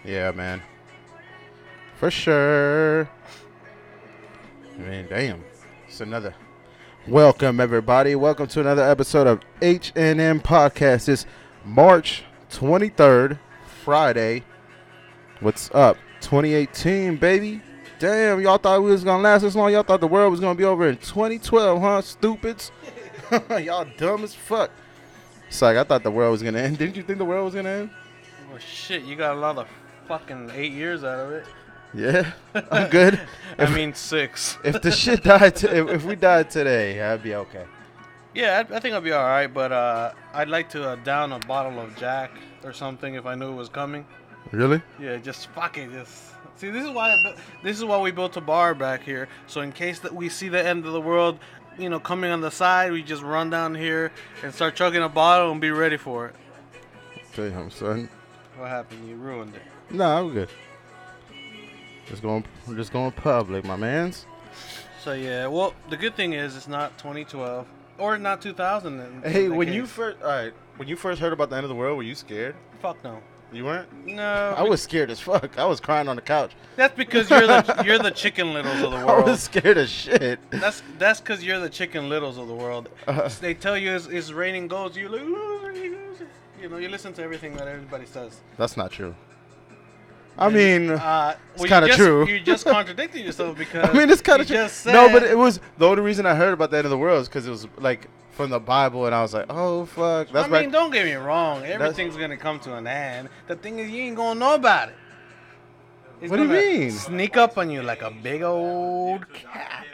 Yeah, man. For sure. I mean, damn. It's another. Welcome, everybody. Welcome to another episode of HNM PODCAST. It's March 23rd, Friday. What's up? 2018, baby. Damn, y'all thought we was going to last this long? Y'all thought the world was going to be over in 2012, huh, stupids? Y'all dumb as fuck. It's like, I thought the world was going to end. Didn't you think the world was going to end? Well, shit, you got a lot of fucking 8 years out of it. Yeah, I'm good. I mean 6. If the shit died, if we died today, I'd be okay. Yeah, I think I'll be all right, but I'd like to down a bottle of Jack or something if I knew it was coming. Really? Yeah, just fuck it, just see. This is why we built a bar back here, so in case that we see the end of the world, you know, coming on the side, we just run down here and start chugging a bottle and be ready for it. Damn, son. What happened? You ruined it. Nah, I'm good. We're just going public, my mans. So yeah, well, the good thing is it's not 2012 or not 2000. Hey, when you first heard about the end of the world, were you scared? Fuck no. You weren't? No. I was scared as fuck. I was crying on the couch. That's because you're the Chicken Littles of the world. I was scared as shit. That's because you're the Chicken Littles of the world. They tell you it's raining gold. You like, ooh, raining gold. You know, you listen to everything that everybody says. That's not true. I mean, it's kind of true. You just contradicted yourself because I mean, it's kind of true. Just said, no, but it was the only reason I heard about the end of the world is because it was like from the Bible, and I was like, oh fuck. I mean, don't get me wrong. Everything's gonna come to an end. The thing is, you ain't gonna know about it. What do you mean? Sneak up on you like a big old cat.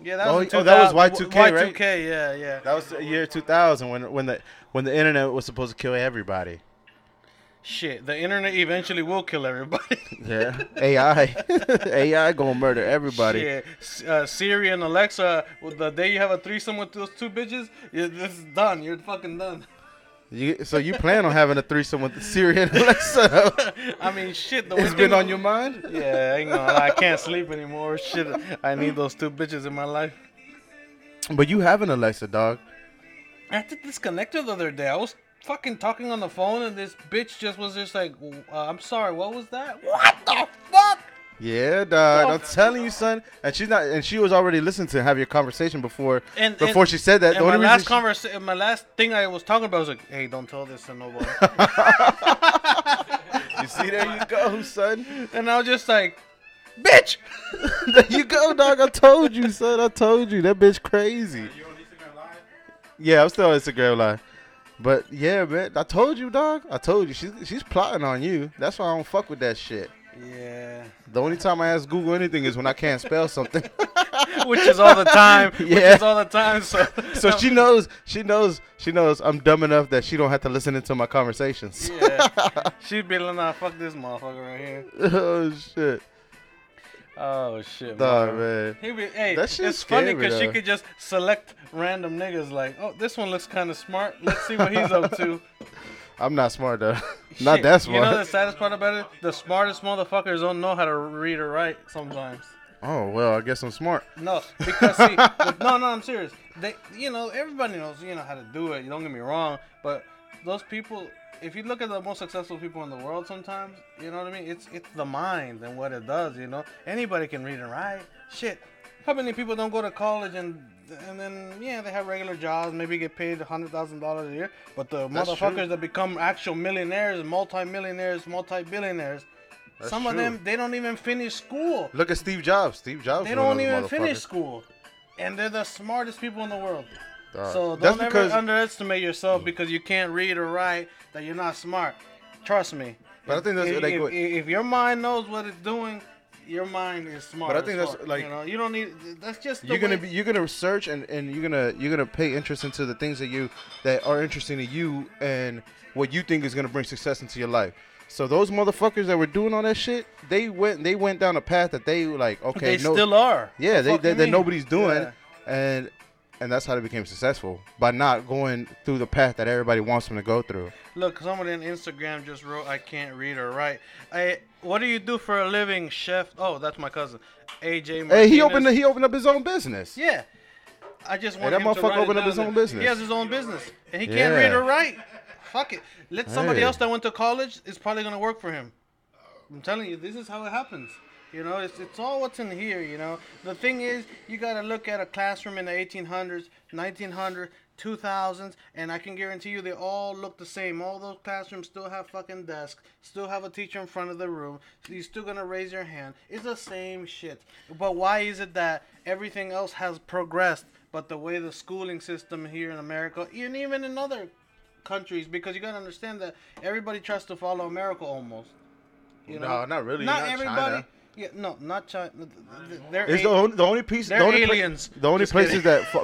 Yeah, that was that was Y2K, right? Y2K, yeah. That was the year 2000 when the internet was supposed to kill everybody. Shit, the internet eventually will kill everybody. Yeah, AI gonna murder everybody. Shit, Siri and Alexa, the day you have a threesome with those two bitches, this is done. You're fucking done. So you plan on having a threesome with Siri and Alexa? I mean, shit. It's been on your mind? Yeah, I ain't gonna lie. I can't sleep anymore. Shit, I need those two bitches in my life. But you have an Alexa, dog. I had to disconnect her the other day. I was fucking talking on the phone, and this bitch was just like, I'm sorry, what was that? What the fuck? Yeah, dog. I'm telling you, son. And she was already listening to have your conversation before she said that. And my last thing I was talking about was like, hey, don't tell this to nobody. You see, there you go, son. And I was just like, bitch. There you go, dog. I told you, son. I told you. That bitch crazy. Are you on Instagram Live? Yeah, I'm still on Instagram Live. But yeah, man, I told you, dog. I told you. She's plotting on you. That's why I don't fuck with that shit. Yeah. The only time I ask Google anything is when I can't spell something. Which is all the time. Yeah. Which is all the time. So she knows I'm dumb enough that she don't have to listen into my conversations. Yeah. She'd be like, nah, fuck this motherfucker right here. Oh shit, dog, man. Hey, that shit's it's funny because she could just select random niggas like, oh, this one looks kind of smart. Let's see what he's up to. I'm not smart, though. Not that smart. You know the saddest part about it? The smartest motherfuckers don't know how to read or write sometimes. Oh, well, I guess I'm smart. No, because see, no, I'm serious. Everybody knows, how to do it. You don't get me wrong, but those people, if you look at the most successful people in the world sometimes, you know what I mean? It's the mind and what it does, Anybody can read and write. Shit. How many people don't go to college and then, yeah, they have regular jobs, maybe get paid $100,000 a year, but the motherfuckers that become actual millionaires, multi-millionaires, multi-billionaires, some of them, they don't even finish school. Look at Steve Jobs. They don't even finish school. And they're the smartest people in the world. So don't ever underestimate yourself because you can't read or write that you're not smart. Trust me. But I think that's if your mind knows what it's doing, your mind is smart. But I think that's like, you don't need. That's just you're gonna research and you're gonna pay interest into the things that are interesting to you and what you think is gonna bring success into your life. So those motherfuckers that were doing all that shit, they went down a path that they like. Okay, they still are. Yeah, that nobody's doing, yeah. And that's how they became successful, by not going through the path that everybody wants them to go through. Look, someone on Instagram just wrote, I can't read or write. What do you do for a living, chef? Oh, that's my cousin, AJ Martinez. Hey, he opened up his own business. Yeah. I just want him that motherfucker opened up his own business. He has his own business, and he can't read or write. Fuck it. Let somebody else that went to college. It's probably gonna work for him. I'm telling you, this is how it happens. You know, it's all what's in here. You know, the thing is, you gotta look at a classroom in the 1800s, 1900s, 2000s, and I can guarantee you they all look the same. All those classrooms still have fucking desks, still have a teacher in front of the room. So you're still gonna raise your hand. It's the same shit. But why is it that everything else has progressed, but the way the schooling system here in America, and even in other countries, because you gotta understand that everybody tries to follow America almost. You know? No, not really. Not everybody. China. Yeah, no, not China. They're It's the only piece. They're The only aliens. The only Just places kidding. that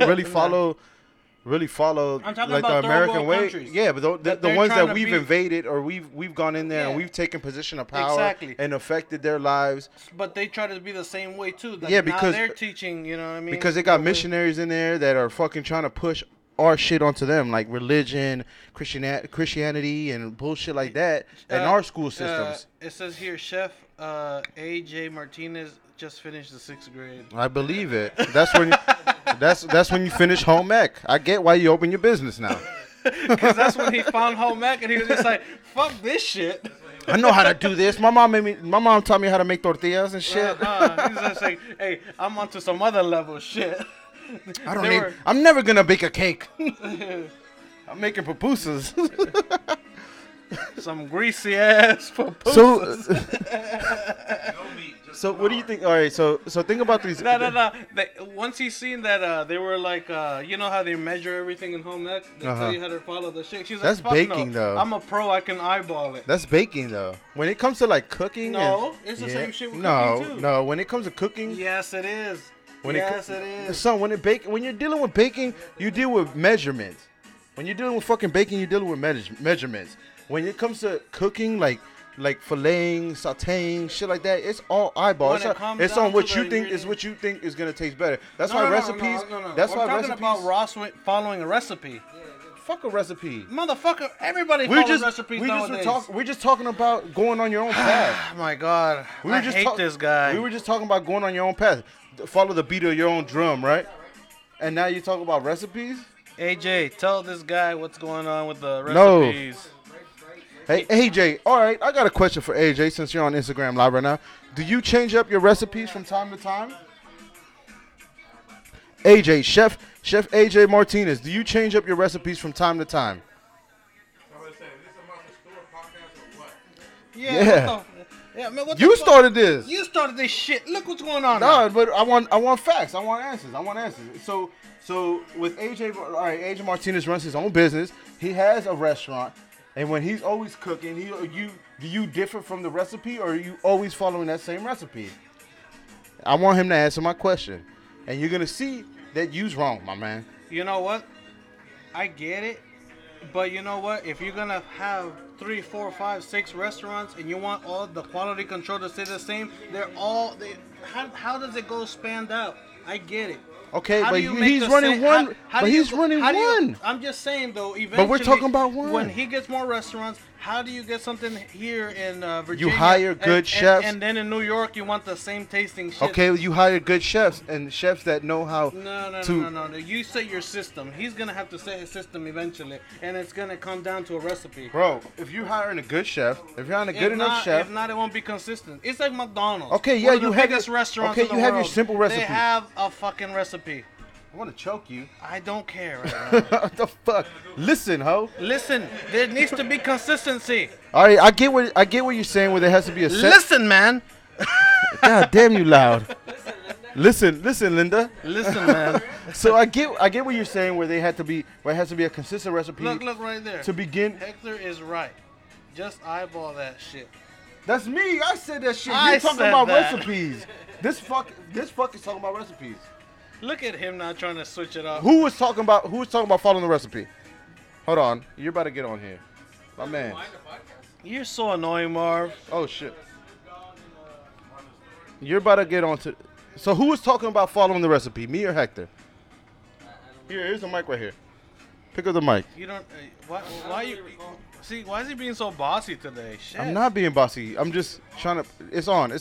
really follow I'm talking like about the third American world way. countries. Yeah, but the they're ones trying that to we've be- invaded or we've gone in there and we've taken position of power Exactly. and affected their lives. But they try to be the same way too. Like Yeah, now because they're teaching. You know what I mean? Because they got missionaries in there that are fucking trying to push our shit onto them, like religion, Christianity, and bullshit like that, in our school systems. It says here, Chef A.J. Martinez just finished the 6th grade. I believe it. That's when that's when you finish home ec. I get why you open your business now. Because that's when he found home ec, and he was just like, "Fuck this shit." I know how to do this. My mom taught me how to make tortillas and shit. He's just like, "Hey, I'm onto some other level shit." I'm never gonna bake a cake. I'm making pupusas. Some greasy ass pupusas. So what do you think? All right, so think about these. No. Once he's seen that they were like, you know how they measure everything in home ec? They tell you how to follow the shit. She's That's like, baking, no. though. I'm a pro. I can eyeball it. That's baking, though. When it comes to like cooking, It's the same shit with cooking too. No. When it comes to cooking, Yes, it is. It is. Son, when you're dealing with baking, you deal with measurements. When you're dealing with fucking baking, you're dealing with measurements. When it comes to cooking, like filleting, sautéing, shit like that, it's all eyeball. It's on what you think is what you think is gonna taste better. That's why recipes. That's why recipes. We're talking about Ross following a recipe. Fuck a recipe, motherfucker. Everybody follows recipes nowadays. We're just talking about going on your own path. Oh my god, I hate this guy. We were just talking about going on your own path. Follow the beat of your own drum, right? And now you talk about recipes. AJ, tell this guy what's going on with the recipes. No. Hey, AJ, all right, I got a question for AJ since you're on Instagram Live right now. Do you change up your recipes from time to time? AJ, Chef AJ Martinez, do you change up your recipes from time to time? Yeah. Man, you started this. You started this shit. Look what's going on. No, but I want facts. I want answers. So with AJ, all right, AJ Martinez runs his own business. He has a restaurant. And when he's always cooking, do you differ from the recipe, or are you always following that same recipe? I want him to answer my question, and you're gonna see that you's wrong, my man. You know what? I get it, but you know what? If you're gonna have 3, 4, 5, 6 restaurants, and you want all the quality control to stay the same, how does it go spanned out? I get it. Okay, but he's running one. I'm just saying though. Eventually, but we're talking about one. When he gets more restaurants, how do you get something here in Virginia? You hire good chefs, and then in New York, you want the same tasting shit. Okay, you hire good chefs and chefs that know how. No. You set your system. He's gonna have to set his system eventually, and it's gonna come down to a recipe. Bro, if you're hiring a good chef, if you're hiring a good enough chef, if not, it won't be consistent. It's like McDonald's. Okay, yeah, you have biggest restaurants. Okay, you have your simple recipe. They have a fucking recipe. I want to choke you. I don't care right now. What the fuck? Listen, ho. Listen, there needs to be consistency. All right, I get what you're saying. Where there has to be a set. Listen, man. God damn you loud. Listen, Linda. Listen, man. So I get what you're saying. Where it has to be a consistent recipe. Look right there. To begin. Hector is right. Just eyeball that shit. That's me. I said that shit. You're talking about recipes. This fuck is talking about recipes. Look at him now trying to switch it up. Who was talking about following the recipe? Hold on. You're about to get on here. My man. You're so annoying, Marv. Oh shit. You're about to get on to. So who was talking about following the recipe? Me or Hector? Here's the mic right here. Pick up the mic. You don't. Why you? See, why is he being so bossy today? Shit. I'm not being bossy. I'm just trying to. It's on.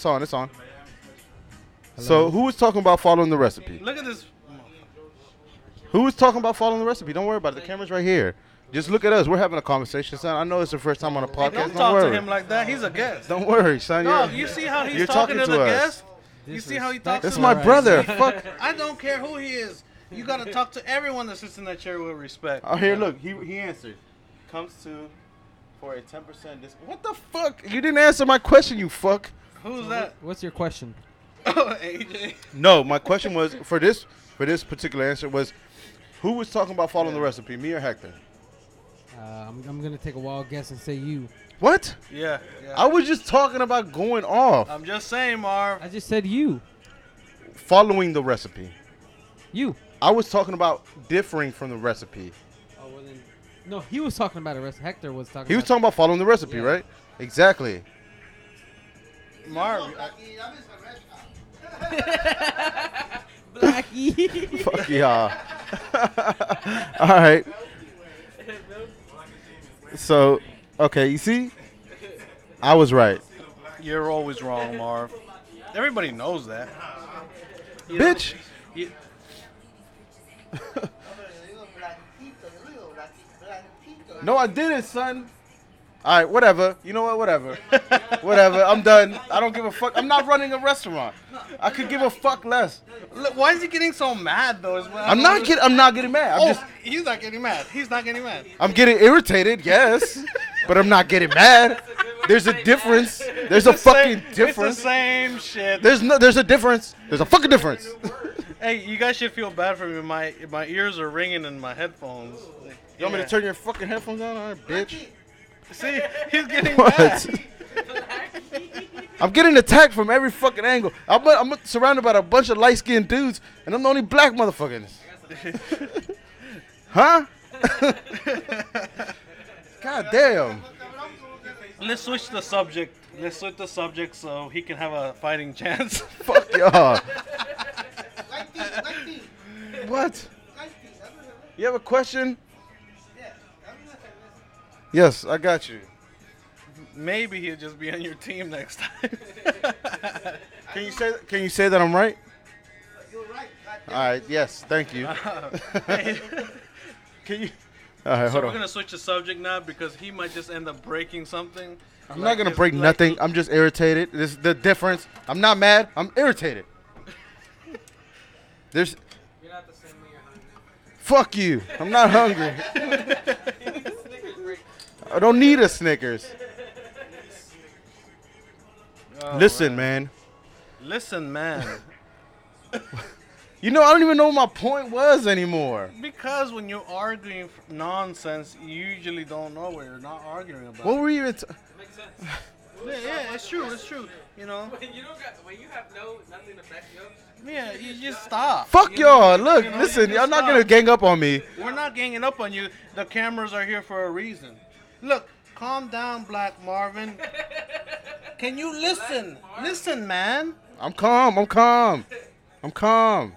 So who was talking about following the recipe? Look at this. Who was talking about following the recipe? Don't worry about it. The camera's right here. Just look at us. We're having a conversation, son. I know it's the first time on a Hey, podcast. don't Don't talk worry. to him like that. He's a guest. Don't worry, son. No, you see how he's you're talking to the us. guest? You see how he talks That's to my him? brother. Fuck. I don't care who he is. You gotta talk to everyone that sits in that chair with respect. Oh, here, look. He answered. Comes to for a 10% discount. What the fuck? You didn't answer my question, you fuck. Who's that? What's your question? Oh, AJ. No, my question was for this particular answer was, who was talking about following the recipe, me or Hector? I'm gonna take a wild guess and say you. What? Yeah. I was just talking about going off, I'm just saying, Marv. I just said you. following the recipe. You. I was talking about differing from the recipe. Oh well then. No, he was talking about it. Hector was talking. He was talking about following the recipe, Yeah. right? Exactly. Marv. Blackie. Fuck y'all. All right. So, okay, you see? I was right. You're always wrong, Marv. Everybody knows that. You Bitch. know, No, I didn't, son. All right, whatever. You know what? Whatever. Whatever. I'm done. I don't give a fuck. I'm not running a restaurant. I could give a fuck less. Look, why is he getting so mad though? I'm not getting mad. He's not getting mad. He's not getting mad. I'm getting irritated, yes, but I'm not getting mad. There's a difference. There's a fucking difference. It's the same shit. There's a difference. There's a fucking difference. Hey, you guys should feel bad for me. My ears are ringing in my headphones. You want me to turn your fucking headphones on? All right, bitch. See, he's getting What? mad. I'm getting attacked from every fucking angle. I'm surrounded by a bunch of light-skinned dudes, and I'm the only black motherfucker in this. Huh? God damn. Let's switch the subject. So he can have a fighting chance. Fuck y'all. What? You have a question? Yes, I got you. Maybe he'll just be on your team next time. Can you say that I'm right? You're right. All right. Yes. Thank you. Hey, Can you? All right. so Hold we're on. gonna switch the subject now because he might just end up breaking something. I'm not gonna break nothing. I'm just irritated. This is the difference. I'm not mad. I'm irritated. There's. You're not the same way you're hungry. Fuck you. I'm not hungry. I don't need a Snickers. Oh, Listen, man. Listen, man. You know, I don't even know what my point was anymore. Because when you're arguing nonsense, you usually don't know what you're not arguing about. What were you even? Makes sense. Yeah, it's true. You know. When you have nothing to back you up. Yeah, you just stop. Fuck You know, y'all. Look, you know, listen. you Y'all just not stop. gonna gang up on me. We're not ganging up on you. The cameras are here for a reason. Look, calm down, Black Marvin. Can you listen? Listen, man. I'm calm. I'm calm. I'm calm.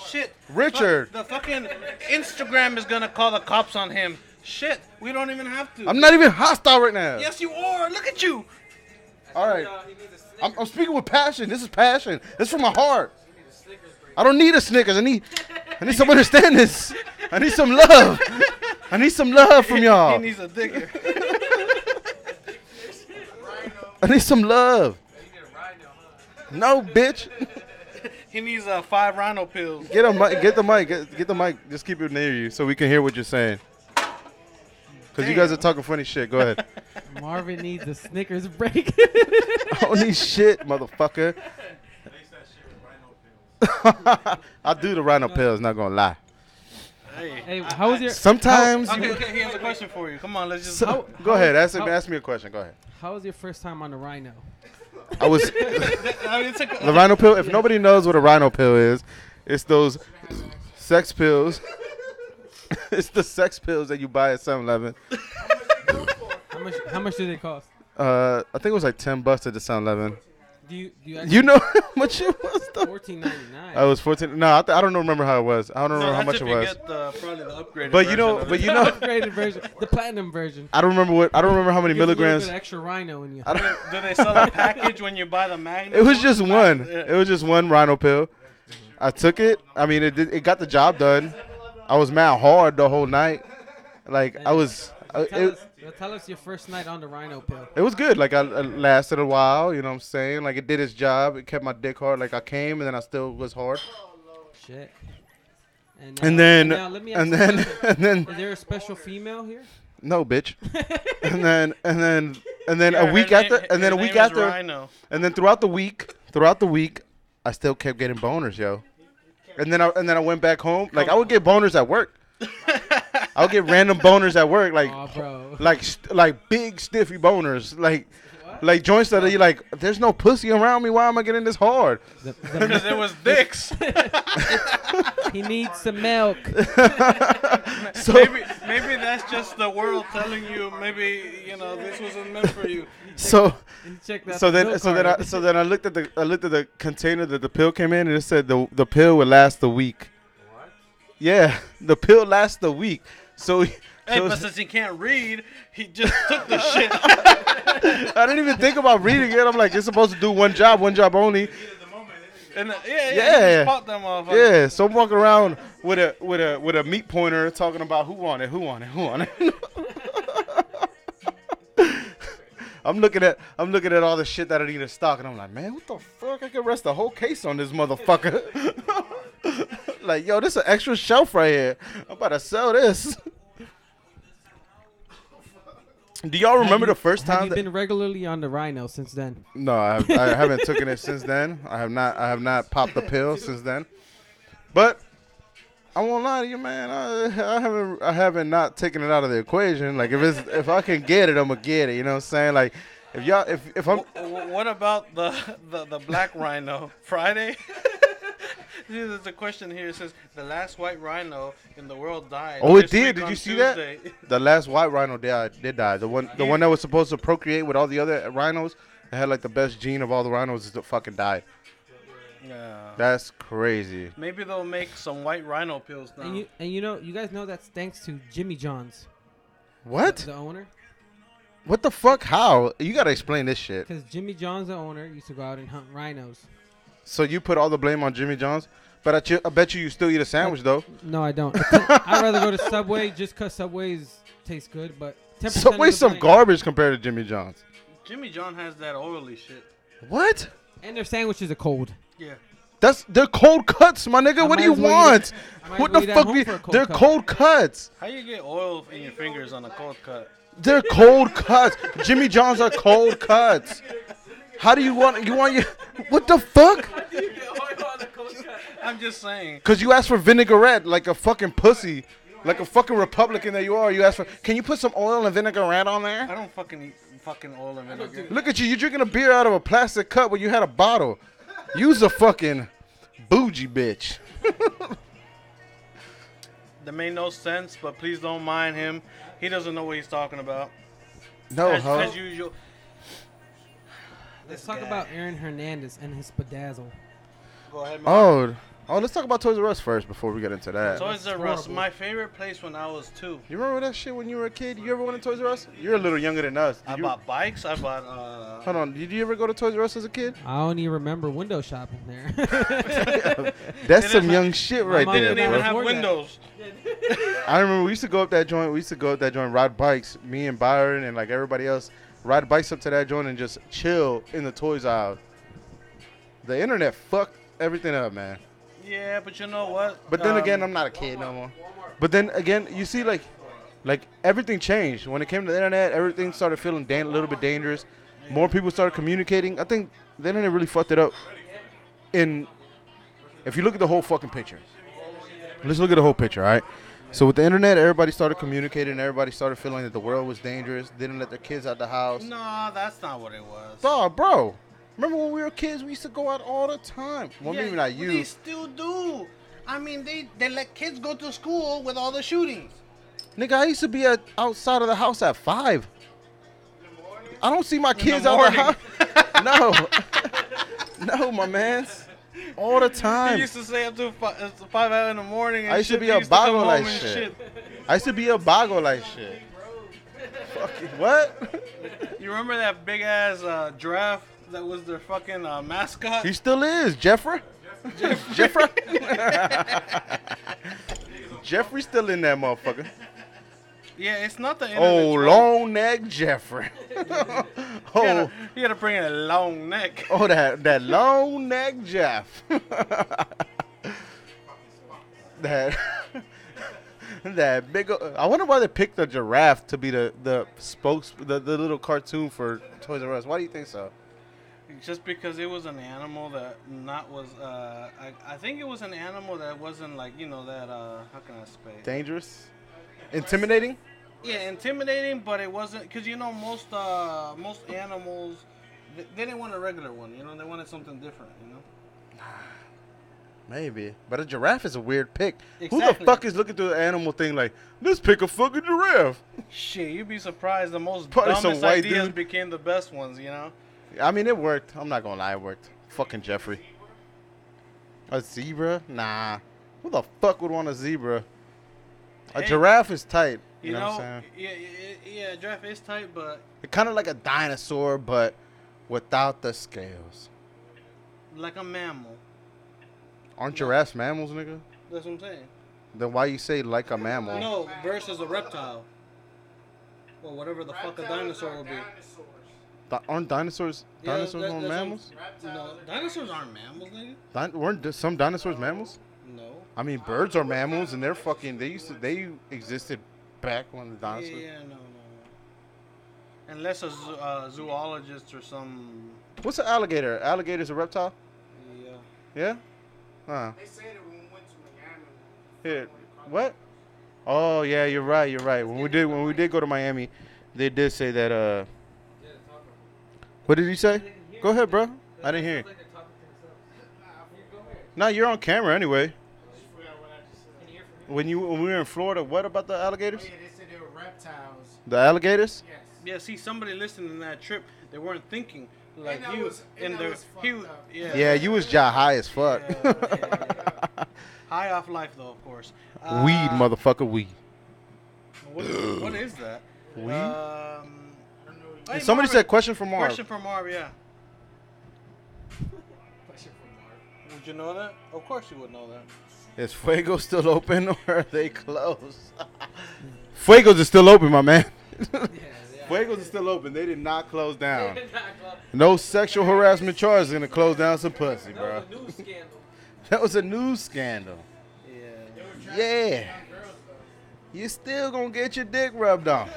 Shit. Richard. The fucking Instagram is gonna call the cops on him. Shit. We don't even have to. I'm not even hostile right now. Yes, you are. Look at you. All right. I'm speaking with passion. This is passion. This is from my heart. I don't need a Snickers. I need some understanding. I need some love. I need some love from He y'all. needs a digger. I need some love. No, bitch. He needs 5 rhino pills. Get a mic. Get the mic. Get the mic. Just keep it near you so we can hear what you're saying. Because you guys are talking funny shit. Go ahead. Marvin needs a Snickers break. I don't need shit, motherfucker. I do the rhino pills, not gonna lie. Hey, how was your? Sometimes. Okay, he has a question for you. Come on, let's just. Go ahead. Ask me a question. Go ahead. How was your first time on the Rhino? I was I mean, the rhino pill. If nobody knows what a rhino pill is, it's those sex pills. It's the sex pills that you buy at 7-Eleven. How much did it cost? I think it was like $10 at the 7-Eleven. Do you You know how much it was? Though? $14.99. I was 14. No, I don't remember how it was. I don't remember how much it was. Get probably the upgraded But you know, version of it. Upgraded version, the platinum version. I don't remember how many Gives a little milligrams. bit of extra Rhino in you. I don't, Do they sell a package when you buy the magnet? it was just one. Yeah. It was just one rhino pill. I took it. I mean, it got the job done. I was mad hard the whole night. Like I was. Tell us your first night on the rhino pill. It was good. Like I lasted a while. You know what I'm saying? Like it did its job. It kept my dick hard. Like I came and then I still was hard. Shit. And then now let me ask you and then. Is there a special female here? No, bitch. and then a week after, and then a week after, and then throughout the week, I still kept getting boners, yo. And then I went back home. Like I would get boners at work. I would get random boners at work, like, bro. like big stiffy boners, like joints that are like, there's no pussy around me. Why am I getting this hard? Because it was dicks. He needs some milk. So maybe that's just the world telling you. Maybe this wasn't meant for you. So then I looked at the container that the pill came in, and it said the pill would last a week. What? Yeah, the pill lasts a week. So. But since he can't read, he just took the shit. I didn't even think about reading it. I'm like, it's supposed to do one job only. And yeah. Just them off. Yeah, so I'm walking around with a meat pointer talking about who want it. I'm looking at all the shit that I need to stock, and I'm like, man, what the fuck? I could rest the whole case on this motherfucker. Like, yo, this is an extra shelf right here. I'm about to sell this. Do y'all remember the first time? Have you been regularly on the rhino since then? No, I haven't taken it since then. I have not popped the pill since then. But I won't lie to you, man. I haven't not taken it out of the equation. Like if I can get it, I'm gonna get it. You know what I'm saying? Like if I'm. What about the black rhino Friday? There's a question here. It says the last white rhino in the world died. Oh, it did. Did you see that? The last white rhino did die. The one that was supposed to procreate with all the other rhinos, that had like the best gene of all the rhinos, is fucking died. Yeah. That's crazy. Maybe they'll make some white rhino pills now. And you guys know that's thanks to Jimmy John's. What? The owner. What the fuck? How? You gotta explain this shit. Because Jimmy John's, the owner, used to go out and hunt rhinos. So you put all the blame on Jimmy John's? But I bet you still eat a sandwich, though. No, I don't. I'd rather go to Subway just because Subway's taste good. But Subway's some garbage compared to Jimmy John's. Jimmy John has that oily shit. What? And their sandwiches are cold. Yeah. They're cold cuts, my nigga. What do you want? What the fuck? They're cold cuts. How you get oil in your fingers on a cold cut? They're cold cuts. Jimmy John's are cold cuts. How do you want your... What the fuck? I'm just saying. Because you asked for vinaigrette like a fucking pussy. Like a fucking Republican that you are. You asked for... Can you put some oil and vinaigrette on there? I don't fucking eat fucking oil and vinegar. Look at you. You're drinking a beer out of a plastic cup when you had a bottle. You's a fucking bougie bitch. That made no sense, but please don't mind him. He doesn't know what he's talking about. No, as usual. Let's talk about Aaron Hernandez and his bedazzle. Go ahead, Marv. Oh, let's talk about Toys R Us first before we get into that. Toys R Us, my favorite place when I was 2. You remember that shit when you were a kid? You ever went to Toys R Us? You're a little younger than us. I bought bikes. I bought. Hold on. Did you ever go to Toys R Us as a kid? I only remember window shopping there. That's some young shit right there. They didn't even have windows. I remember we used to go up that joint. Ride bikes. Me and Byron and like everybody else ride bikes up to that joint and just chill in the toys aisle. The internet fucked everything up, man. Yeah, but you know what? But then again, I'm not a kid no more. But then again, you see, like everything changed when it came to the internet. Everything started feeling a little bit dangerous. More people started communicating. I think the internet really fucked it up. If you look at the whole fucking picture, let's look at the whole picture, all right? So with the internet, everybody started communicating. Everybody started feeling that the world was dangerous. Didn't let their kids out the house. No, that's not what it was. Oh, bro. Remember when we were kids, we used to go out all the time. Well, maybe not you. They still do. I mean, they let kids go to school with all the shootings. Nigga, I used to be outside of the house at 5. I don't see my kids out of the house. No, my man. All the time. He used to stay up to 5 in the morning. And I used to be a boggle like shit. I used to be a boggle like shit. Fucking what? You remember that big ass giraffe that was their fucking mascot? He still is, Jeffrey. Jeffrey. Jeffrey's still in that motherfucker. Yeah, it's not the end Oh, of the trunk. long neck Jeffrey. Oh, You gotta bring in a long neck. oh, that long neck Jeff. that that big. I wonder why they picked the giraffe to be the the little cartoon for Toys R Us. Why do you think so? Just because it was an animal that I think it was an animal that wasn't like, that, how can I say? Dangerous, intimidating. Yeah, intimidating, but it wasn't, because, most animals, they didn't want a regular one, they wanted something different, Maybe, but a giraffe is a weird pick. Who the Exactly. fuck is looking through the animal thing like, let's pick a fucking giraffe? Shit, you'd be surprised. The most Probably some dumbest white ideas dude. became the best ones, I mean, it worked. I'm not gonna lie, it worked. Fucking Jeffrey. A zebra? Nah. Who the fuck would want a zebra? A Hey, giraffe is tight. You know what I'm saying? yeah, giraffe is tight, but It's kind of like a dinosaur, but without the scales. like a mammal. Aren't giraffes mammals, nigga? That's what I'm saying. Then why you say like a mammal? No, versus a reptile. Or whatever the fuck a dinosaur would be. Aren't dinosaurs Yeah, aren't that's mammals? No, dinosaurs aren't mammals, nigga. Weren't some dinosaurs mammals? No. I mean, birds are mammals, and they're fucking. They existed back when the dinosaurs. Yeah, no. Unless a zoologist or some. What's an alligator? Alligator's a reptile? Yeah. Yeah? Huh. They said it when we went to Miami. Here. What? Oh yeah, you're right. When we did go to Miami, they did say that. What did he say? Go ahead, bro. I didn't hear you. No, you're on camera anyway. When we were in Florida, what about the alligators? Oh, yeah, they said they were reptiles. The alligators? Yes. Yeah, see, somebody listening to that trip, they weren't thinking like And that you. was- and that was fucked up. Yeah. Yeah, you was high as fuck. Yeah. High off life, though, of course. Weed, motherfucker, weed. What is that? Weed? Hey, Somebody Marvin, said question for Marv. Question for Marv, yeah. Would you know that? Of course you would know that. Is Fuego still open or are they closed? Fuego's is still open, my man. Fuego's is still open. They did not close down. No sexual harassment charges gonna close down some pussy, bro. That was a news scandal. Yeah. Yeah. You still gonna get your dick rubbed on.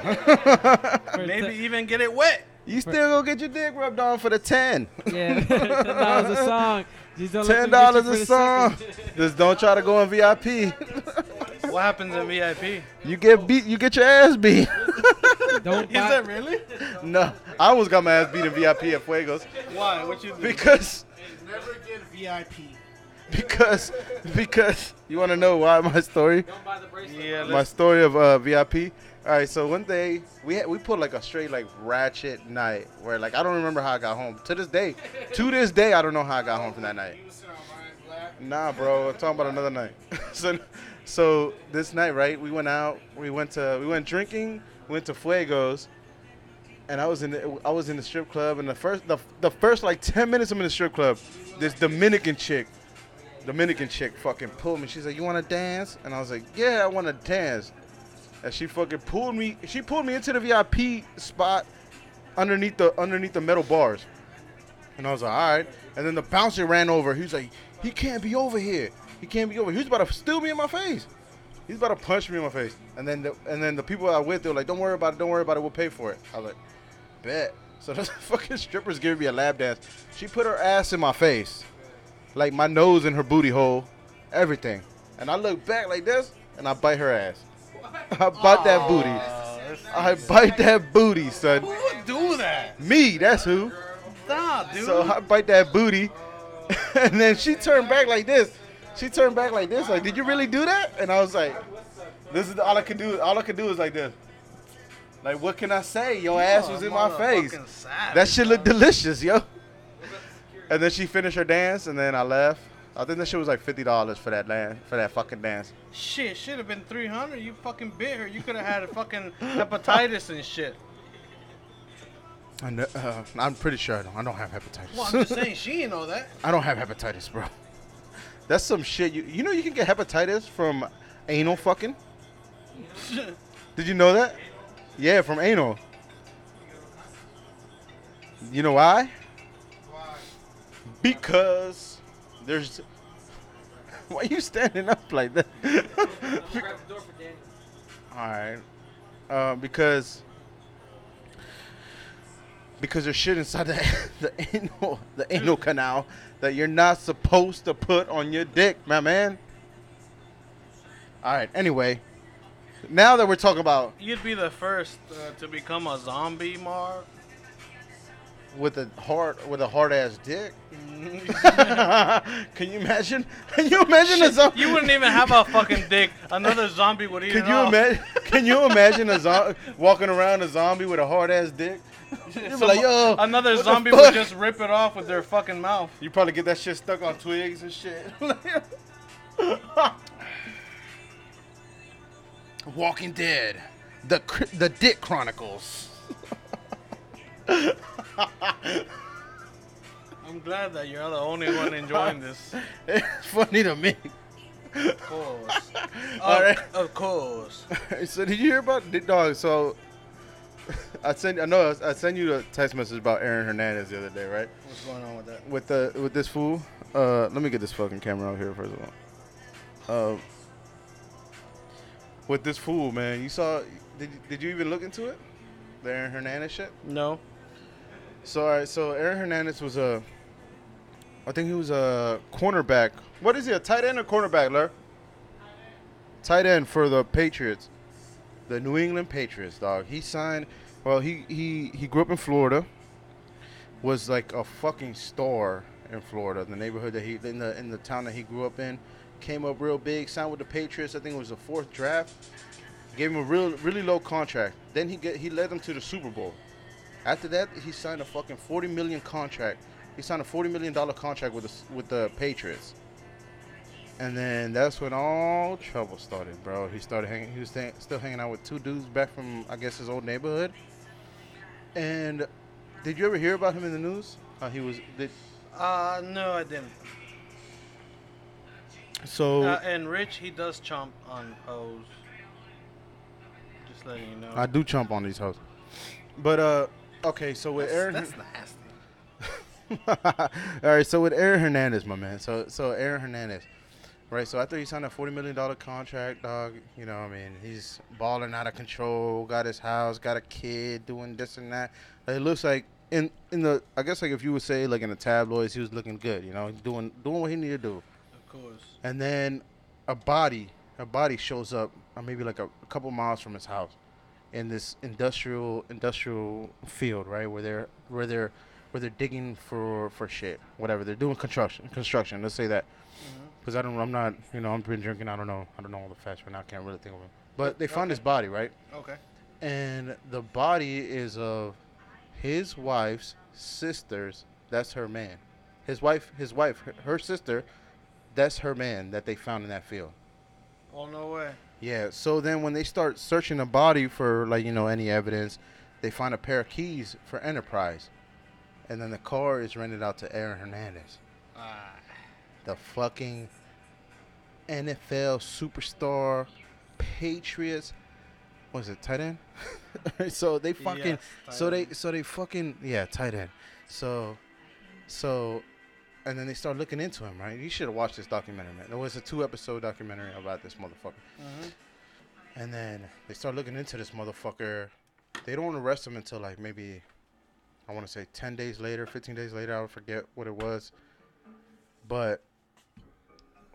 Maybe even get it wet. You still gonna get your dick rubbed on for the 10. Yeah, $10 a song. Just don't let them $10 get you for a the song. second. Just don't try to go in VIP. What happens in VIP? You get beat. You get your ass beat. Don't Is buy, that really? No, I almost got my ass beat in VIP at Fuego's Why? What you do? because Never get VIP. because you want to know why my story? don't buy the bracelet. Yeah, My story of VIP. All right, so one day we pulled like a straight like ratchet night where like I don't remember how I got home. To this day, I don't know how I got home from that night. You sit on Ryan's lap. Nah, bro, I'm talking about another night. so this night, right? We went out. We went drinking. Went to Fuego's, and I was in the strip club. And the first like 10 minutes I'm in the strip club, this Dominican chick fucking pulled me. She's like, "You want to dance?" And I was like, "Yeah, I want to dance." And she fucking pulled me. She pulled me into the VIP spot underneath the metal bars. And I was like, all right. And then the bouncer ran over. He was like, he can't be over here. He was about to steal me in my face. He's about to punch me in my face. And then the people I with, they were like, don't worry about it. We'll pay for it. I was like, bet. So those fucking strippers giving me a lap dance. She put her ass in my face. Like my nose in her booty hole. Everything. And I look back like this, and I bite her ass. I bite that booty. I bite that booty, son. Who would do that? Me, that's who. Stop, dude. So I bite that booty, and then she turned back like this. Like, did you really do that? And I was like, this is all I could do. All I could do is like this. Like, what can I say? Your ass was in my face. That shit looked delicious, yo. And then she finished her dance, and then I left. I think that shit was like $50 for that fucking dance. Shit, should have been $300. You fucking bit her. You could have had a fucking hepatitis and shit. I'm pretty sure I don't have hepatitis. Well, I'm just saying, she didn't know that. I don't have hepatitis, bro. That's some shit. You know you can get hepatitis from anal fucking? Did you know that? Yeah, from anal. You know why? Why? Because there's. Why are you standing up like that? Grab the door for Danny. All right. Because there's shit inside the anal canal that you're not supposed to put on your dick, my man. All right. Anyway, now that we're talking about You'd be the first to become a zombie, Marv. with a hard ass dick, can you imagine? Can you imagine a zombie? You wouldn't even have a fucking dick. Another zombie would eat Can it you off. imagine? Can you imagine walking around a zombie with a hard ass dick? You'd be like, yo, Another what the zombie fuck? would just rip it off with their fucking mouth. You probably get that shit stuck on twigs and shit. Walking Dead, the Dick Chronicles. I'm glad that you're the only one enjoying this. It's funny to me. Of course. All right. Of course. So did you hear about dog? So I sent you the text message about Aaron Hernandez the other day, right? What's going on with that? With this fool. Let me get this fucking camera out here first of all. With this fool, man, you saw? Did you even look into it? The Aaron Hernandez shit. No. So all right, so Aaron Hernandez was I think he was a cornerback. What is he? A tight end or cornerback, Ler? Tight end for the Patriots, the New England Patriots, dog. He signed. Well, he grew up in Florida. Was like a fucking star in Florida, the neighborhood that he in the town that he grew up in. Came up real big. Signed with the Patriots. I think it was the 4th draft. Gave him a really low contract. Then he led them to the Super Bowl. After that, he signed a fucking $40 million contract. He signed a $40 million contract with the Patriots. And then that's when all trouble started, bro. He was still hanging out with 2 dudes back from, I guess, his old neighborhood. And did you ever hear about him in the news? No, I didn't. So And Rich, he does chomp on hoes. Just letting you know. I do chomp on these hoes. But okay, so with Aaron, That's nasty. all right, so with Aaron Hernandez, my man. So Aaron Hernandez, right? So after he signed a $40 million contract, dog, you know, I mean, he's balling out of control. Got his house, got a kid, doing this and that. It looks like in the, I guess, like if you would say like in the tabloids, he was looking good. You know, doing what he needed to do. Of course. And then a body shows up, maybe like a couple miles from his house, in this industrial field, right, where they're digging for shit, whatever they're doing, construction. Let's say that, because I'm not, you know, I've been drinking. I don't know all the facts right now. I can't really think of them. But they found his body, right? Okay. And the body is of his wife's sister's. That's her man. His wife, her sister. That's her man that they found in that field. Oh, no way. Yeah, so then when they start searching the body for, like, you know, any evidence, they find a pair of keys for Enterprise. And then the car is rented out to Aaron Hernandez. The fucking NFL superstar, Patriots. What is it, tight end? So they fucking, Yes, so they fucking, yeah, tight end. So, and then they start looking into him, right? You should have watched this documentary, man. It was a 2-episode documentary about this motherfucker. Mm-hmm. And then they start looking into this motherfucker. They don't arrest him until like maybe, I want to say 10 days later, 15 days later. I forget what it was. But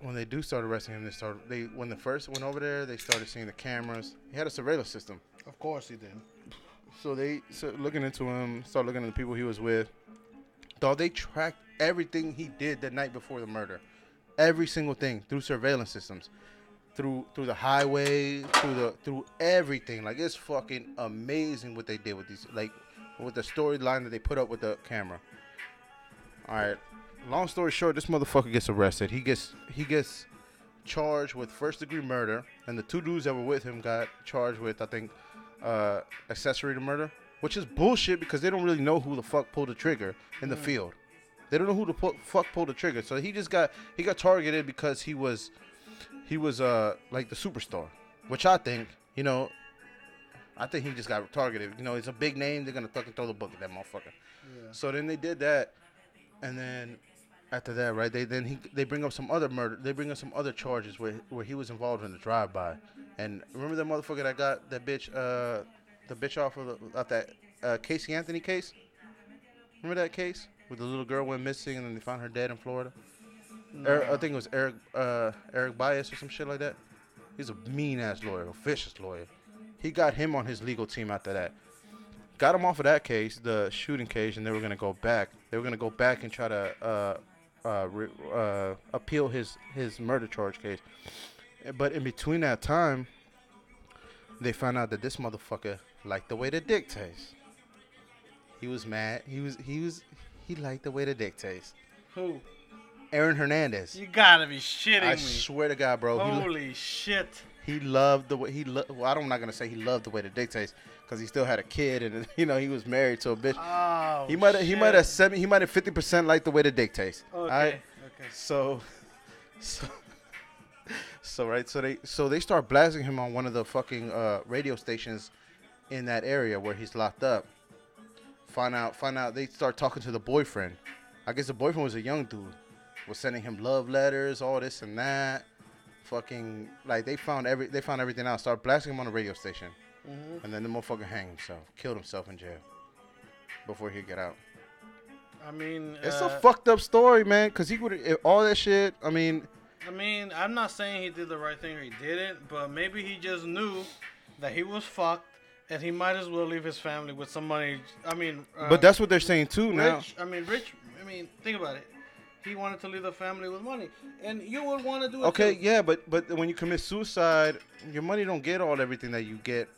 when they do start arresting him, when they first went over there, they started seeing the cameras. He had a surveillance system. Of course he did. So they looking into him, start looking at the people he was with. Dog, they tracked everything he did the night before the murder. Every single thing through surveillance systems. Through the highway, through everything. Like, it's fucking amazing what they did with these, like, with the storyline that they put up with the camera. All right. Long story short, this motherfucker gets arrested. He gets charged with 1st-degree murder, and the 2 dudes that were with him got charged with, I think, accessory to murder, which is bullshit because they don't really know who the fuck pulled the trigger in the field. They don't know who the fuck pulled the trigger. So he got targeted because he was like the superstar, which I think, you know, I think he just got targeted. You know, it's a big name. They're gonna fucking throw the book at that motherfucker. Yeah. So then they did that, and then after that, right? They bring up some other murder. They bring up some other charges where he was involved in the drive-by. And remember that motherfucker that got that bitch, the bitch off that Casey Anthony case? Remember that case where the little girl went missing and then they found her dead in Florida? No. I think it was Eric Bias or some shit like that. He's a mean-ass lawyer, a vicious lawyer. He got him on his legal team after that. Got him off of that case, the shooting case, and they were going to go back. They were going to go back and try to appeal his murder charge case. But in between that time, they found out that this motherfucker liked the way the dick tastes. He was mad. He liked the way the dick tastes. Who? Aaron Hernandez. You gotta be shitting I me. swear to God, bro. Holy shit. He loved the way well, I'm not gonna say he loved the way the dick tastes, because he still had a kid and he was married to a bitch. Oh, he might have 50% liked the way the dick tastes. Okay. Right? Okay. So right. So they start blasting him on one of the fucking radio stations in that area where he's locked up. Find out. They start talking to the boyfriend. I guess the boyfriend was a young dude. Was sending him love letters, all this and that. Fucking like they found everything out. Start blasting him on the radio station, and then the motherfucker killed himself in jail before he get out. I mean, It's a fucked up story, man. Cause he would all that shit. I mean, I'm not saying he did the right thing or he didn't, but maybe he just knew that he was fucked and he might as well leave his family with some money. I mean, but that's what they're saying too now. Rich. Think about it. He wanted to leave the family with money, and you would want to do it. Okay, too. yeah, but when you commit suicide, your money don't get everything that you get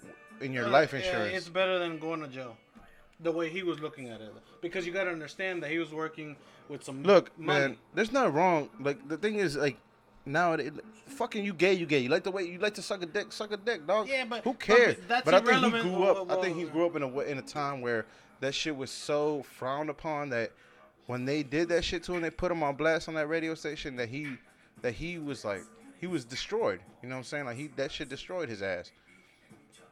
in your life insurance. Yeah, it's better than going to jail. The way he was looking at it, because you got to understand that he was working with some money. Man, there's nothing wrong. Like the thing is, like now, fucking you gay. You like the way you like to suck a dick, dog. Yeah, but who cares? That's but I think he irrelevant. grew up. I think he grew up in a time where that shit was so frowned upon that. When they did that shit to him, they put him on blast on that radio station. That he was like, he was destroyed. You know what I'm saying? Like that shit destroyed his ass.